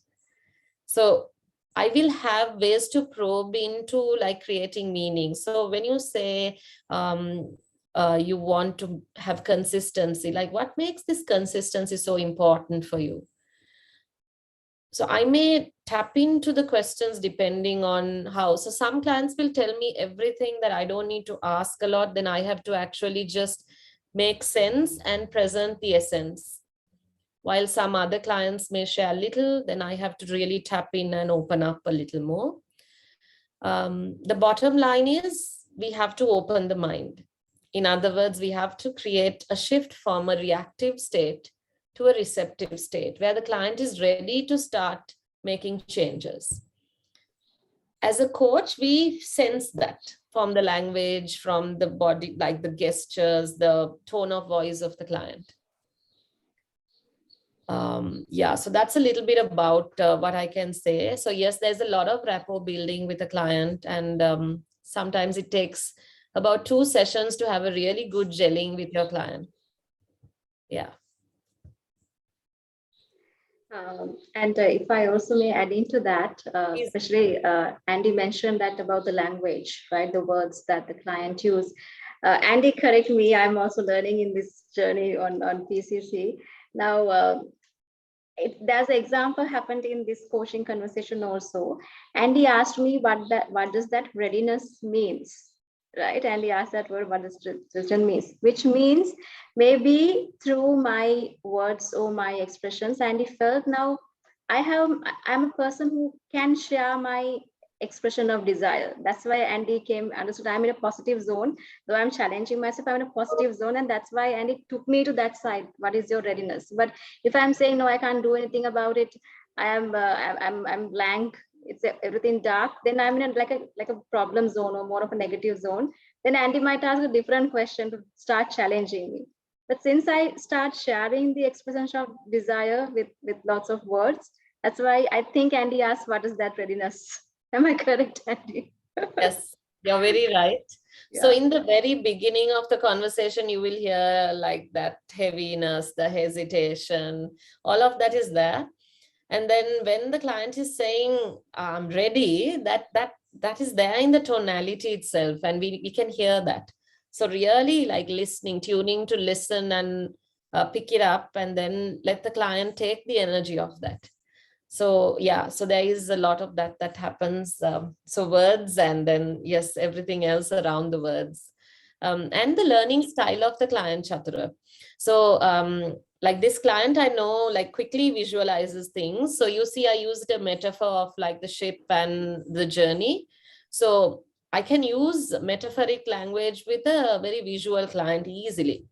So I will have ways to probe into creating meaning. So when you say you want to have consistency, what makes this consistency so important for you? So I may tap into the questions depending on how. So some clients will tell me everything that I don't need to ask a lot. Then I have to actually just make sense and present the essence. While some other clients may share little, then I have to really tap in and open up a little more. The bottom line is we have to open the mind. In other words, we have to create a shift from a reactive state to a receptive state where the client is ready to start making changes. As a coach, we sense that from the language, from the body, like the gestures, the tone of voice of the client. So that's a little bit about what I can say. So yes, there's a lot of rapport building with a client, and sometimes it takes about 2 sessions to have a really good gelling with your client. Yeah. And if I also may add into that, Please. especially Andy mentioned that about the language, right? The words that the client use. Andy, correct me. I'm also learning in this journey on PCC. Now, there's an example happened in this coaching conversation also. Andy asked me what does that readiness means, right? Andy asked that word, what does readiness means, which means maybe through my words or my expressions, Andy felt now I'm a person who can share my expression of desire. That's why Andy understood I'm in a positive zone, though I'm challenging myself, I'm in a positive zone, and that's why Andy took me to that side. What is your readiness? But if I'm saying no, I can't do anything about it, I'm blank, it's everything dark, then I'm in like a problem zone or more of a negative zone. Then Andy might ask a different question to start challenging me. But since I start sharing the expression of desire with lots of words, that's why I think Andy asked, what is that readiness? Am I correct, Andy? Yes, you're very right. So Yeah. in the very beginning of the conversation, you will hear like that heaviness, the hesitation, all of that is there. And then when the client is saying, I'm ready, that is there in the tonality itself. And we can hear that. So really like listening, tuning to listen and pick it up and then let the client take the energy of that. So yeah, so there is a lot of that happens. So words and then yes, everything else around the words. And the learning style of the client, Chatura. So like this client I know like quickly visualizes things. So you see I used a metaphor of like the ship and the journey. So I can use metaphoric language with a very visual client easily.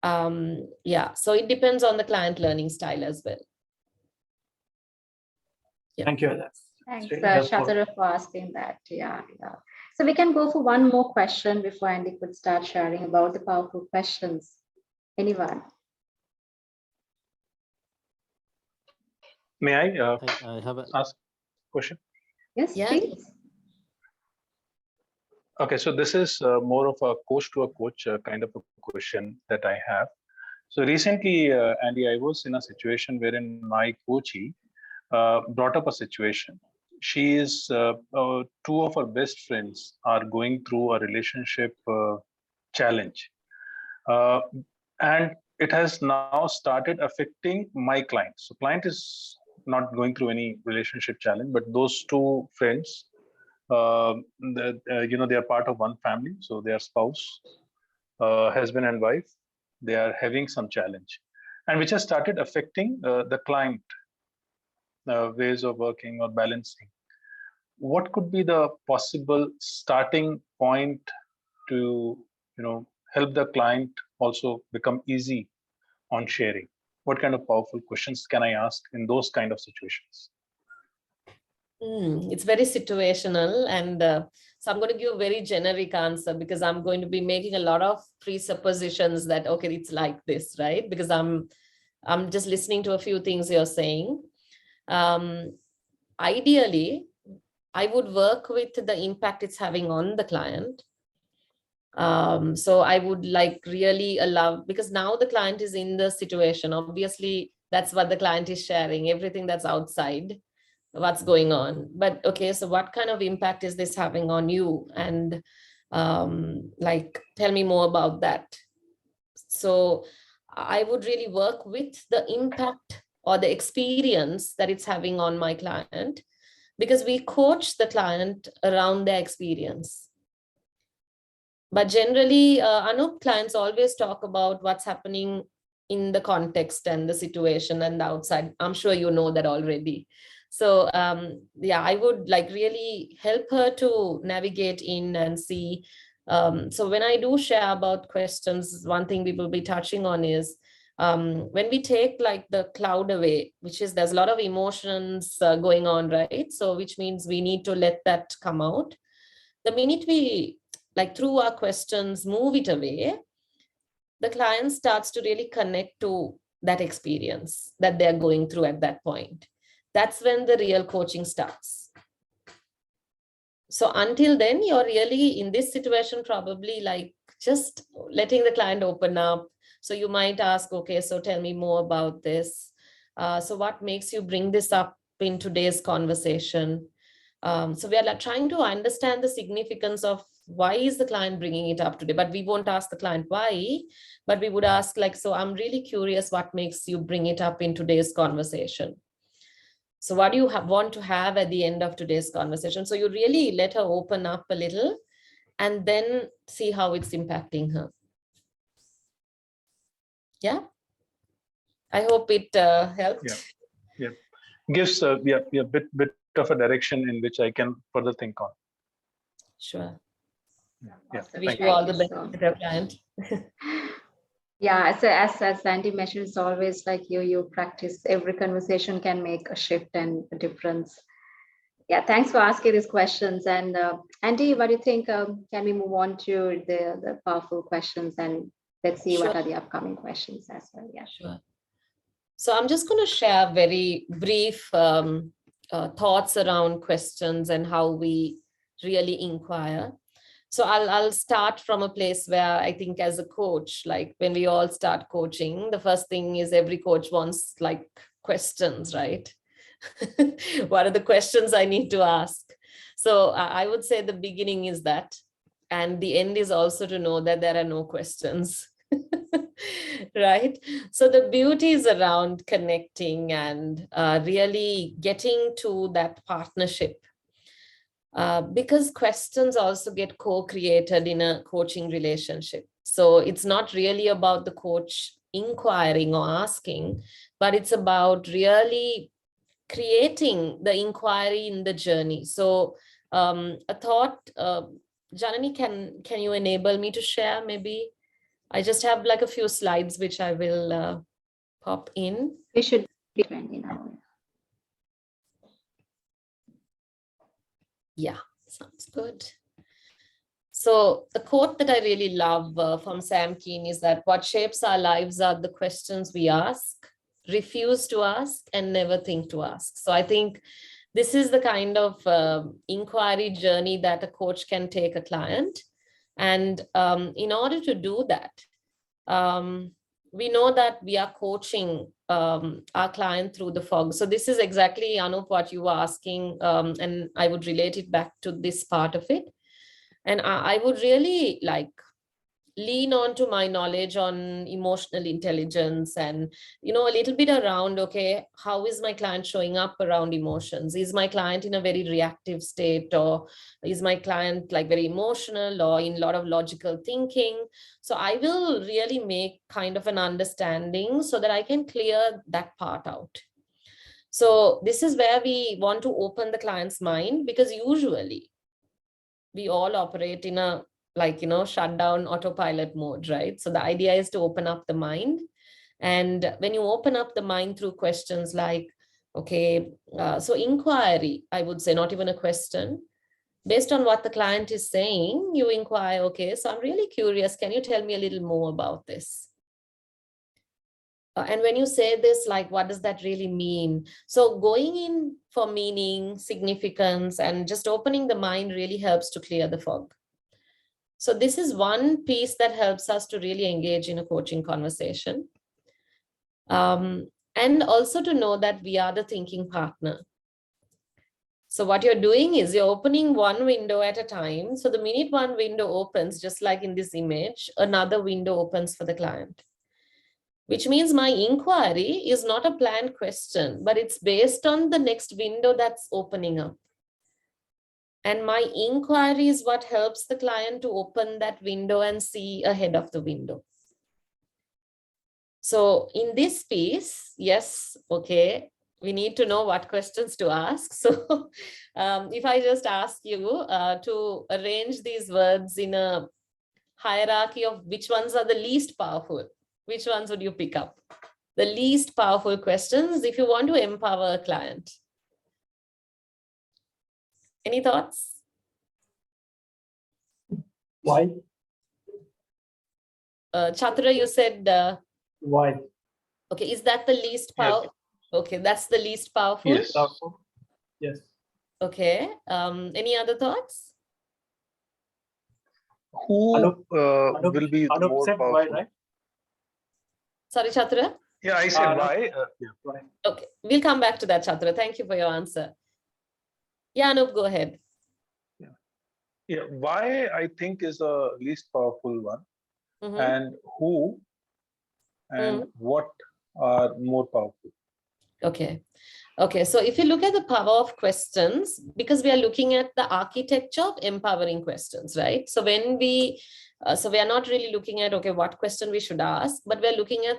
Yeah, so it depends on the client learning style as well. Yeah. Thank you. That's Thanks, really helpful. Chatura, for asking that. Yeah. So we can go for one more question before Andy could start sharing about the powerful questions. Anyone? May I I have a ask a question? Yes, Yeah. please. Okay, so this is more of a coach to a coach kind of a question that I have. So recently, Andy, I was in a situation wherein my coachee brought up a situation. She is, two of her best friends are going through a relationship challenge. And it has now started affecting my client. So client is not going through any relationship challenge, but those two friends, they are part of one family. So their spouse, husband and wife, they are having some challenge, and which has started affecting the client ways of working or balancing. What could be the possible starting point to help the client also become easy on sharing? What kind of powerful questions can I ask in those kind of situations? It's very situational, and so I'm going to give a very generic answer because I'm going to be making a lot of presuppositions that okay, it's like this, right? Because I'm just listening to a few things you're saying. Ideally, I would work with the impact it's having on the client. So I would like really allow, because now the client is in the situation, obviously that's what the client is sharing, everything that's outside what's going on. But okay, so what kind of impact is this having on you? And like, tell me more about that. So I would really work with the impact or the experience that it's having on my client, because we coach the client around their experience. But generally, Anup, clients always talk about what's happening in the context and the situation and the outside. I'm sure you know that already. So yeah, I would like really help her to navigate in and see. So when I do share about questions, one thing we will be touching on is when we take like the cloud away, which is there's a lot of emotions going on, right? So which means we need to let that come out. The minute we like through our questions move it away, the client starts to really connect to that experience that they're going through at that point. That's when the real coaching starts. So until then, you're really in this situation, probably like just letting the client open up, So you might ask, okay, so tell me more about this. So what makes you bring this up in today's conversation? So we are trying to understand the significance of why is the client bringing it up today, but we won't ask the client why, but we would ask like, so I'm really curious what makes you bring it up in today's conversation. So what do you want to have at the end of today's conversation? So you really let her open up a little and then see how it's impacting her. Yeah. I hope it helped. Yeah. Gives a bit of a direction in which I can further think on. Sure. Yeah. Wish Thank you you. all the Thank best you with your client. Yeah, as Andy mentioned, it's always like you practice. Every conversation can make a shift and a difference. Yeah, thanks for asking these questions. And Andy, what do you think? Can we move on to the powerful questions, and let's see what Sure. are the upcoming questions as well? Yeah. Sure. So I'm just going to share very brief thoughts around questions and how we really inquire. So I'll start from a place where I think as a coach, like when we all start coaching, the first thing is every coach wants like questions, right? What are the questions I need to ask? So I would say the beginning is that, and the end is also to know that there are no questions. Right? So the beauty is around connecting and really getting to that partnership. Because questions also get co-created in a coaching relationship. So it's not really about the coach inquiring or asking, but it's about really creating the inquiry in the journey. So a thought, Janani, can you enable me to share maybe? I just have like a few slides which I will pop in. We should be 20 now. Yeah, sounds good. So the quote that I really love from Sam Keen is that what shapes our lives are the questions we ask, refuse to ask, and never think to ask. So I think this is the kind of inquiry journey that a coach can take a client. And in order to do that, we know that we are coaching our client through the fog. So this is exactly, Anup, what you were asking, and I would relate it back to this part of it. And I would really like lean on to my knowledge on emotional intelligence and, a little bit around, okay, how is my client showing up around emotions? Is my client in a very reactive state, or is my client like very emotional or in a lot of logical thinking? So I will really make kind of an understanding so that I can clear that part out. So this is where we want to open the client's mind, because usually we all operate in a shutdown autopilot mode, right? So the idea is to open up the mind. And when you open up the mind through questions like, okay, so inquiry, I would say, not even a question. Based on what the client is saying, you inquire, okay, so I'm really curious. Can you tell me a little more about this? And when you say this, like, what does that really mean? So going in for meaning, significance, and just opening the mind really helps to clear the fog. So this is one piece that helps us to really engage in a coaching conversation. And also to know that we are the thinking partner. So what you're doing is you're opening one window at a time. So the minute one window opens, just like in this image, another window opens for the client. Which means my inquiry is not a planned question, but it's based on the next window that's opening up. And my inquiry is what helps the client to open that window and see ahead of the window. So in this piece, yes, okay, we need to know what questions to ask. So if I just ask you to arrange these words in a hierarchy of which ones are the least powerful, which ones would you pick up? The least powerful questions if you want to empower a client. Any thoughts? Why? Chandra, you said... Why? Okay, is that the least powerful? Yes. Okay, that's the least powerful? Yes. Powerful? Yes. Okay, any other thoughts? Who Anup will be the Anup more said why, powerful? right? Sorry, Chatra. Yeah, I said no. why. Yeah. Right. Okay, we'll come back to that, Chatra. Thank you for your answer. Yeah, Anup, go ahead. Yeah, why I think is the least powerful one, Mhm. and who and Mm. what are more powerful. Okay. Okay, so if you look at the power of questions, because we are looking at the architecture of empowering questions, right? So when we are not really looking at, okay, what question we should ask, but we're looking at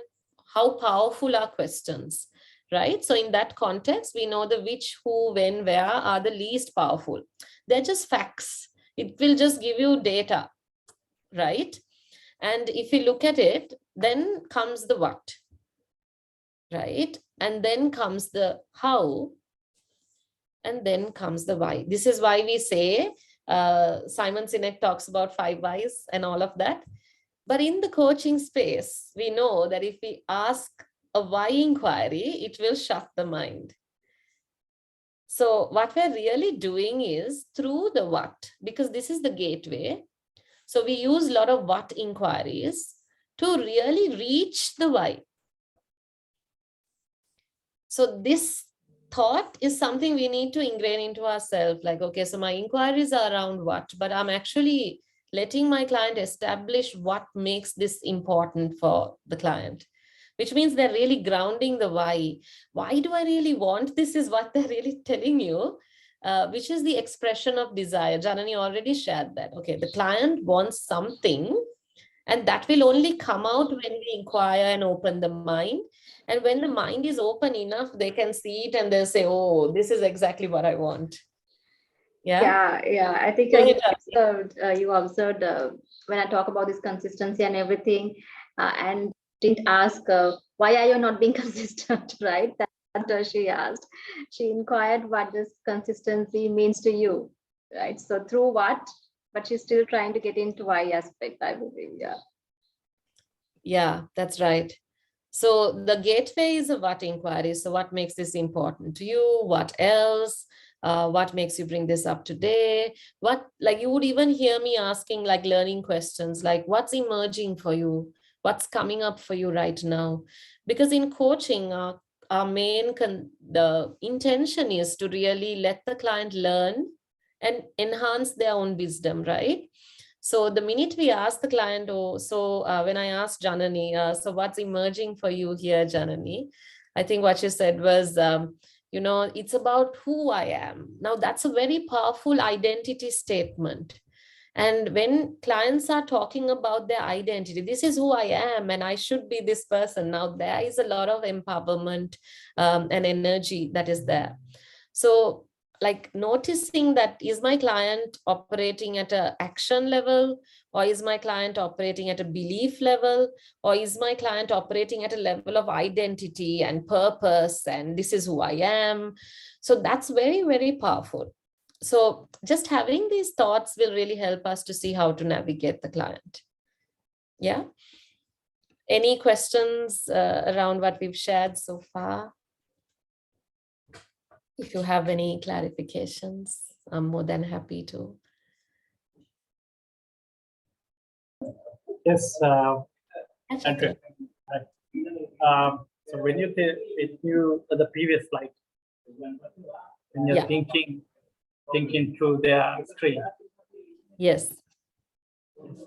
how powerful are questions, right? So in that context, we know the which, who, when, where are the least powerful. They're just facts. It will just give you data, right? And if you look at it, then comes the what, right? And then comes the how, and then comes the why. This is why we say, Simon Sinek talks about 5 whys and all of that. But in the coaching space, we know that if we ask a why inquiry, it will shut the mind. So what we're really doing is through the what, because this is the gateway. So we use a lot of what inquiries to really reach the why. So this thought is something we need to ingrain into ourselves. Like, okay, so my inquiries are around what, but I'm actually letting my client establish what makes this important for the client, which means they're really grounding the why. Why do I really want this is what they're really telling you, which is the expression of desire. Janani already shared that. Okay, the client wants something, and that will only come out when we inquire and open the mind. And when the mind is open enough, they can see it and they'll say, oh, this is exactly what I want. Yeah. Yeah. I think Go ahead, Janani. you observed when I talk about this consistency and everything, and didn't ask why are you not being consistent, right? That she asked. She inquired what this consistency means to you, right? So through what, but she's still trying to get into why aspect, I believe. Yeah. Yeah, that's right. So the gateway is a what inquiry. So what makes this important to you? What else? What makes you bring this up today? What, like, you would even hear me asking like learning questions, like what's emerging for you? What's coming up for you right now? Because in coaching, our the intention is to really let the client learn and enhance their own wisdom, right? So the minute we ask the client, when I asked Janani, so what's emerging for you here, Janani? I think what she said was, it's about who I am. Now that's a very powerful identity statement. And when clients are talking about their identity, this is who I am and I should be this person. Now there is a lot of empowerment and energy that is there. So like noticing that, is my client operating at an action level, or is my client operating at a belief level, or is my client operating at a level of identity and purpose and this is who I am? So that's very, very powerful. So just having these thoughts will really help us to see how to navigate the client. Yeah. Any questions around what we've shared so far? If you have any clarifications, I'm more than happy to. Yes, Yeah, Andrea. So when you the previous slide, when you're Yeah. thinking through their screen, Yes.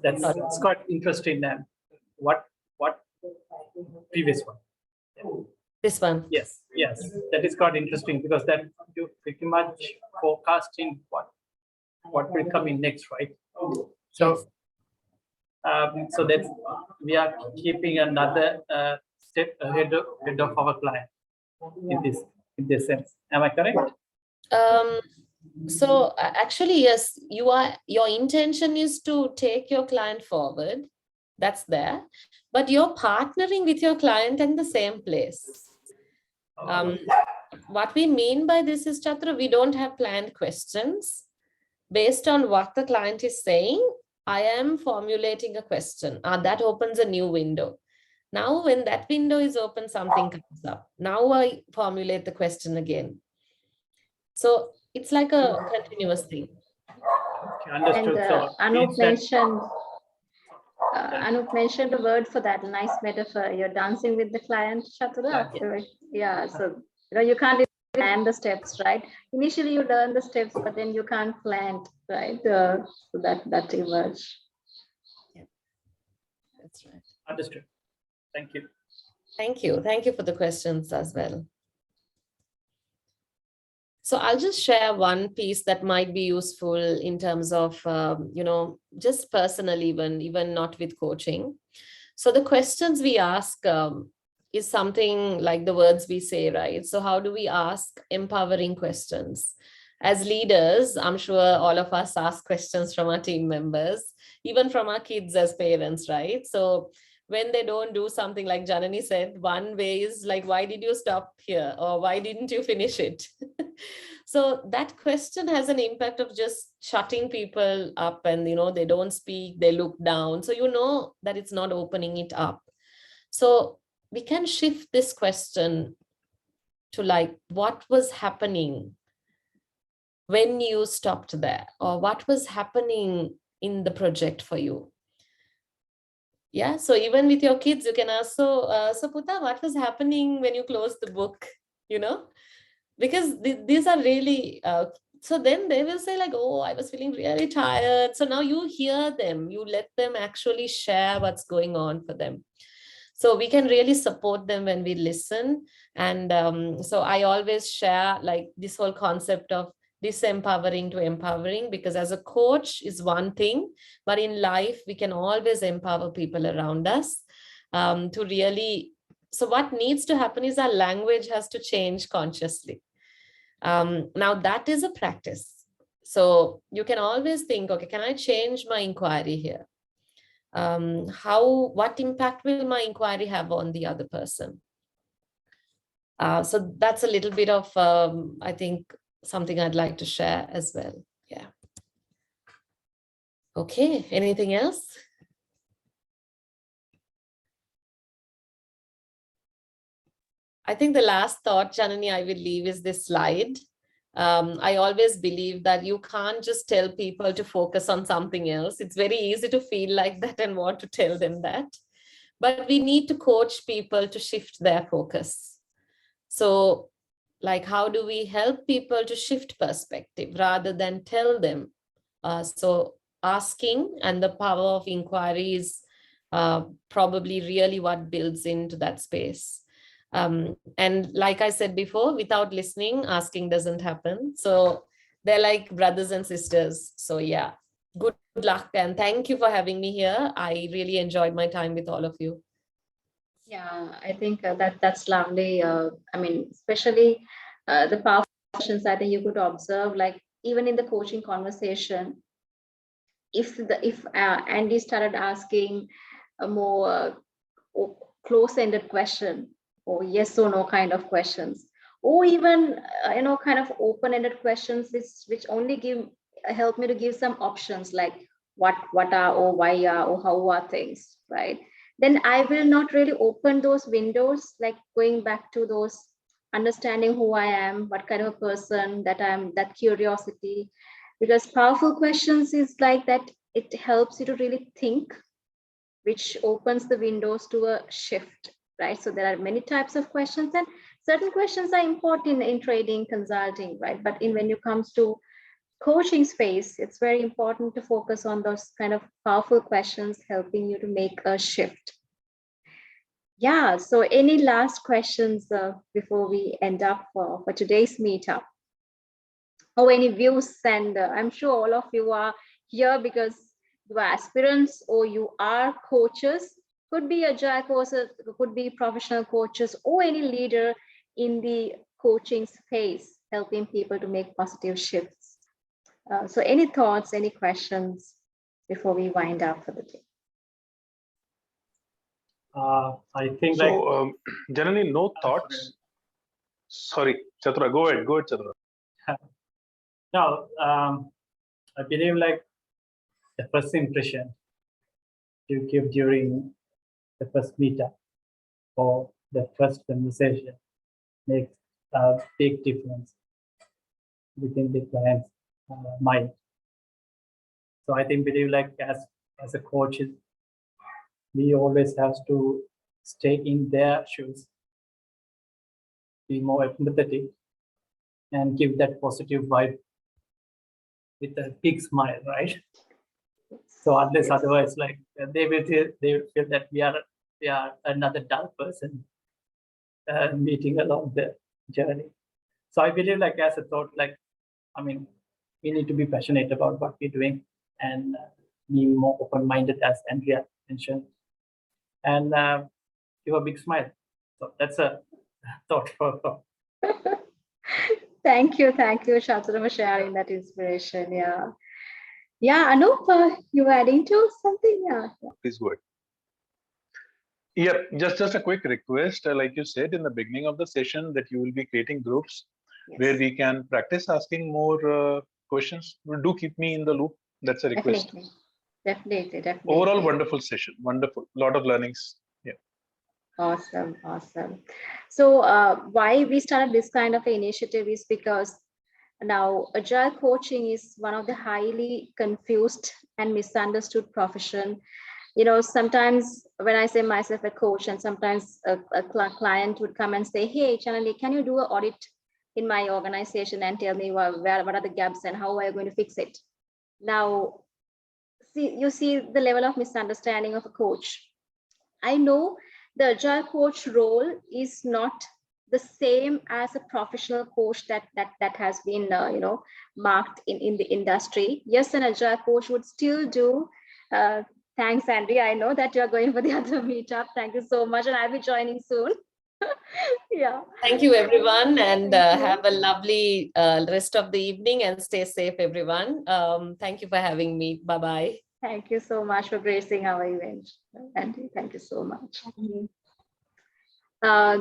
it's quite interesting. And what previous one? This one. Yes, that is quite interesting because that you pretty much forecasting what will come in next, right? So, Yes. so that we are keeping another step ahead of our client in this sense. Am I correct? So actually, yes, your intention is to take your client forward. That's there, but you're partnering with your client in the same place. What we mean by this is, Chatra, we don't have planned questions. Based on what the client is saying, I am formulating a question. That opens a new window. Now, when that window is open, something comes up. Now I formulate the question again. So it's like a continuous thing. Okay, understood. And So Anup mentioned, Anup mentioned a word for that, a nice metaphor. You're dancing with the client, Chatura. Yeah, so you can't even plan the steps, right? Initially you learn the steps, but then you can't plan, right? So that emerge. Yeah, that's right. Understood. Thank you. Thank you. Thank you for the questions as well. So I'll just share one piece that might be useful in terms of, just personal, even not with coaching. So the questions we ask is something like the words we say, right? So how do we ask empowering questions? As leaders, I'm sure all of us ask questions from our team members, even from our kids as parents, right? So when they don't do something, like Janani said, one way is like, why did you stop here? Or why didn't you finish it? So that question has an impact of just shutting people up, and they don't speak, they look down. So that it's not opening it up. So we can shift this question to like, what was happening when you stopped there, or what was happening in the project for you? Yeah, so even with your kids, you can ask, so Puta, what was happening when you closed the book? Because these are really, so then they will say like, oh, I was feeling really tired. So now you hear them, you let them actually share what's going on for them. So we can really support them when we listen. And so I always share like this whole concept of disempowering to empowering, because as a coach is one thing, but in life, we can always empower people around us to really. So what needs to happen is our language has to change consciously. Now that is a practice. So you can always think, okay, can I change my inquiry here? What impact will my inquiry have on the other person? So that's a little bit of, I think, something I'd like to share as well. Yeah. Okay, anything else? I think the last thought, Janani, I will leave is this slide. I always believe that you can't just tell people to focus on something else. It's very easy to feel like that and want to tell them that. But we need to coach people to shift their focus. So, like, how do we help people to shift perspective rather than tell them? So asking and the power of inquiry is probably really what builds into that space. And like I said before, without listening, asking doesn't happen. So they're like brothers and sisters. So yeah, good luck. And thank you for having me here. I really enjoyed my time with all of you. Yeah, I think that's lovely. I mean, especially the powerful questions, I think you could observe, like even in the coaching conversation, if Andy started asking a more close-ended question, or yes or no kind of questions, or even kind of open-ended questions which only help me to give some options, like what are, or why are, or how are things, right? Then I will not really open those windows, like going back to those understanding who I am, what kind of a person that I am, that curiosity. Because powerful questions is like that, it helps you to really think, which opens the windows to a shift, right? So there are many types of questions, and certain questions are important in trading, consulting, right? But when it comes to coaching space, it's very important to focus on those kind of powerful questions, helping you to make a shift. Yeah, so any last questions before we end up for today's meetup? Or any views? And I'm sure all of you are here because you are aspirants or you are coaches, could be agile coaches, could be professional coaches, or any leader in the coaching space, helping people to make positive shifts. So any thoughts, any questions before we wind up for the day? I think So, generally, no thoughts. Sorry, Chatura, go ahead, Chatura. No, I believe like the first impression you give during the first meetup or the first conversation makes a big difference within the client's mind. So I think believe like as a coach, we always have to stay in their shoes, be more empathetic, and give that positive vibe with a big smile, right? So unless Yes. otherwise, like they will feel that we are another dull person meeting along the journey. So I believe, like as a thought, like I mean, we need to be passionate about what we're doing and be more open-minded, as Andrea mentioned, and give a big smile. So that's a thought for. Thank you, Shatara, for sharing that inspiration. Yeah. Yeah, Anup, you were adding to something? Yeah. Please go ahead. Yeah, just a quick request. Like you said in the beginning of the session, that you will be creating groups where Yes. we can practice asking more questions. Do keep me in the loop. That's a request. Definitely. Overall, wonderful session. Wonderful. Lot of learnings. Yeah. Awesome. So why we started this kind of initiative is because now Agile coaching is one of the highly confused and misunderstood profession. You know, sometimes when I say myself a coach, and sometimes a client would come and say, hey, Chanali, can you do an audit in my organization and tell me what are the gaps and how are you going to fix it? Now, you see the level of misunderstanding of a coach. I know the Agile coach role is not the same as a professional coach that has been marked in the industry. Yes, an Agile coach would still do. Thanks, Andy. I know that you are going for the other meetup. Thank you so much, and I'll be joining soon. Yeah. Thank you, everyone, and Thank you. have a lovely rest of the evening and stay safe, everyone. Thank you for having me. Bye-bye. Thank you so much for gracing our event, Andy. Thank you so much.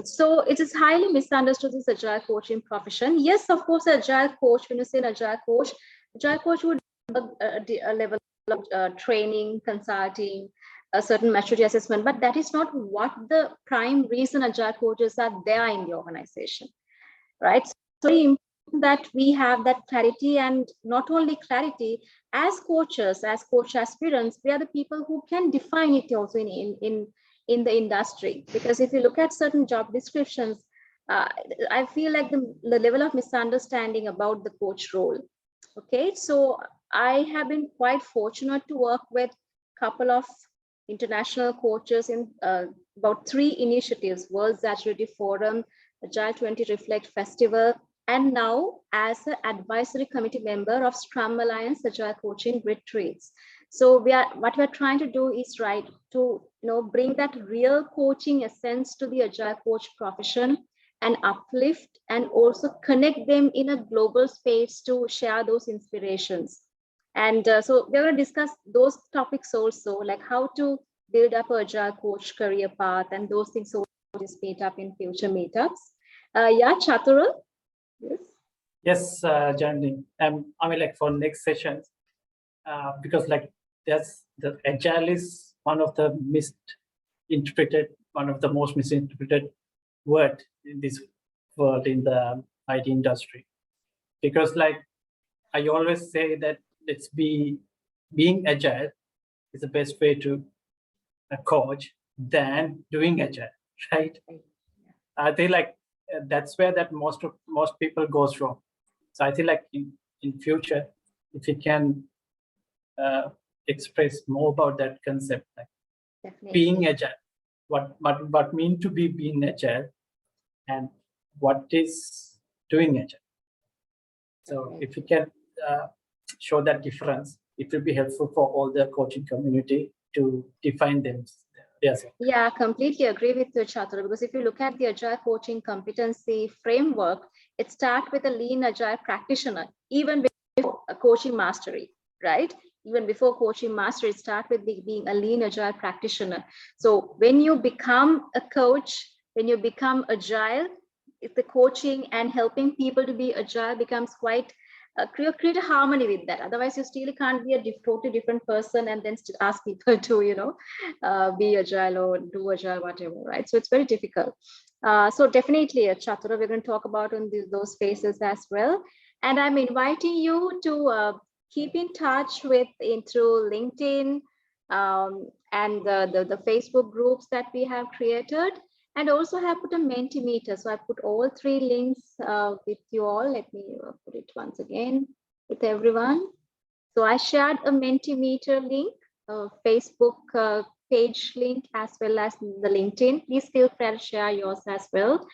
So it is highly misunderstood, this Agile coaching profession. Yes, of course, Agile coach, when you say an Agile coach would a level of training, consulting, a certain maturity assessment, but that is not what the prime reason Agile coaches are there in the organization, right? So very important that we have that clarity, and not only clarity, as coaches, as coach aspirants, we are the people who can define it also in the industry. Because if you look at certain job descriptions, I feel like the level of misunderstanding about the coach role. Okay, so I have been quite fortunate to work with a couple of international coaches in about 3 initiatives: World Agility Forum, Agile 20 Reflect Festival, and now as an advisory committee member of Scrum Alliance Agile Coaching Retreats. So what we're trying to do is to bring that real coaching essence to the Agile coach profession and uplift and also connect them in a global space to share those inspirations. And so we're going to discuss those topics also, like how to build up an Agile coach career path and those things. So this meetup in future meetups. Yeah, Chaturul. Yes. Yes, Janani. I mean, like for next sessions, because like the Agile is one of the most misinterpreted word in this world in the IT industry. Because like I always say that being Agile is the best way to coach than doing Agile, right? I think like that's where that most people goes wrong. So I think like in future, if you can express more about that concept, like being Agile, what mean to be being Agile, and what is doing Agile. So if you can show that difference, it will be helpful for all the coaching community to define them. Yes. Yeah, completely agree with you, Chatur, because if you look at the Agile coaching competency framework, it starts with a lean Agile practitioner, even before a coaching mastery, right? Even before coaching mastery, it starts with being a lean Agile practitioner. So when you become a coach, when you become Agile, if the coaching and helping people to be Agile becomes quite create a harmony with that. Otherwise, you still can't be a totally different person and then ask people to, be Agile or do Agile, whatever, right? So it's very difficult. So definitely, Chatura, we're going to talk about on those spaces as well. And I'm inviting you to keep in touch through LinkedIn, and the Facebook groups that we have created, and also have put a Mentimeter. So I put all 3 links with you all. Let me put it once again with everyone. So I shared a Mentimeter link, Facebook page link, as well as the LinkedIn. Please feel free to share yours as well.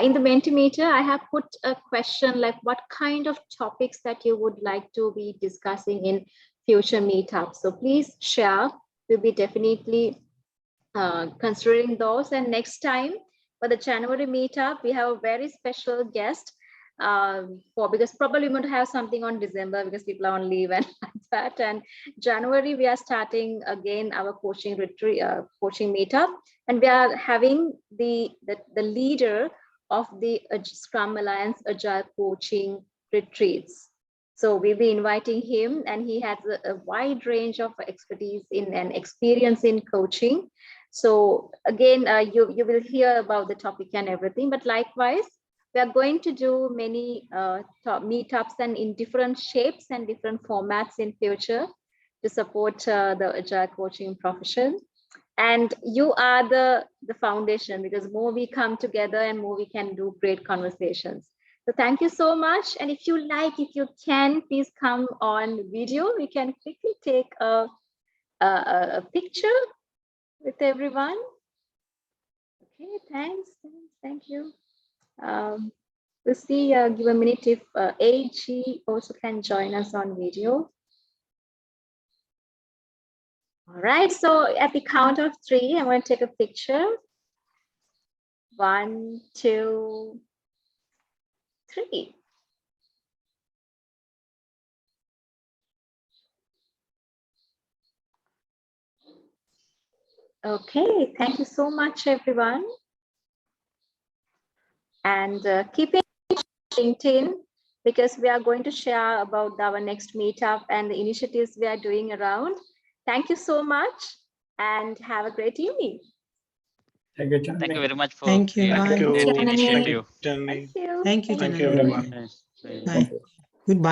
In the Mentimeter, I have put a question like what kind of topics that you would like to be discussing in future meetups. So please share. We'll be definitely considering those. And next time for the January meetup, we have a very special guest. Because probably we want to have something on December because people are on leave and like that. And January we are starting again our coaching retreat, coaching meetup, and we are having the leader of the Scrum Alliance Agile coaching retreats. So we'll be inviting him, and he has a wide range of expertise in and experience in coaching. So again, you will hear about the topic and everything, but likewise, we are going to do many meetups and in different shapes and different formats in future to support the Agile coaching profession. And you are the foundation, because more we come together and more we can do great conversations. So thank you so much. And if you like, if you can, please come on video. We can quickly take a picture with everyone. Okay, thanks. Thank you. We'll see, give a minute if AG also can join us on video. All right, so at the count of 3, I'm going to take a picture. 1, 2, 3. Okay, thank you so much, everyone. And keep in LinkedIn, because we are going to share about our next meetup and the initiatives we are doing around. Thank you so much and have a great evening. Thank you, Janani. Thank you very much for Thank you. your Bye. great Thank you. initiative. Thank you. Thank you, Thank you Janani. everyone. Bye. Bye. Goodbye.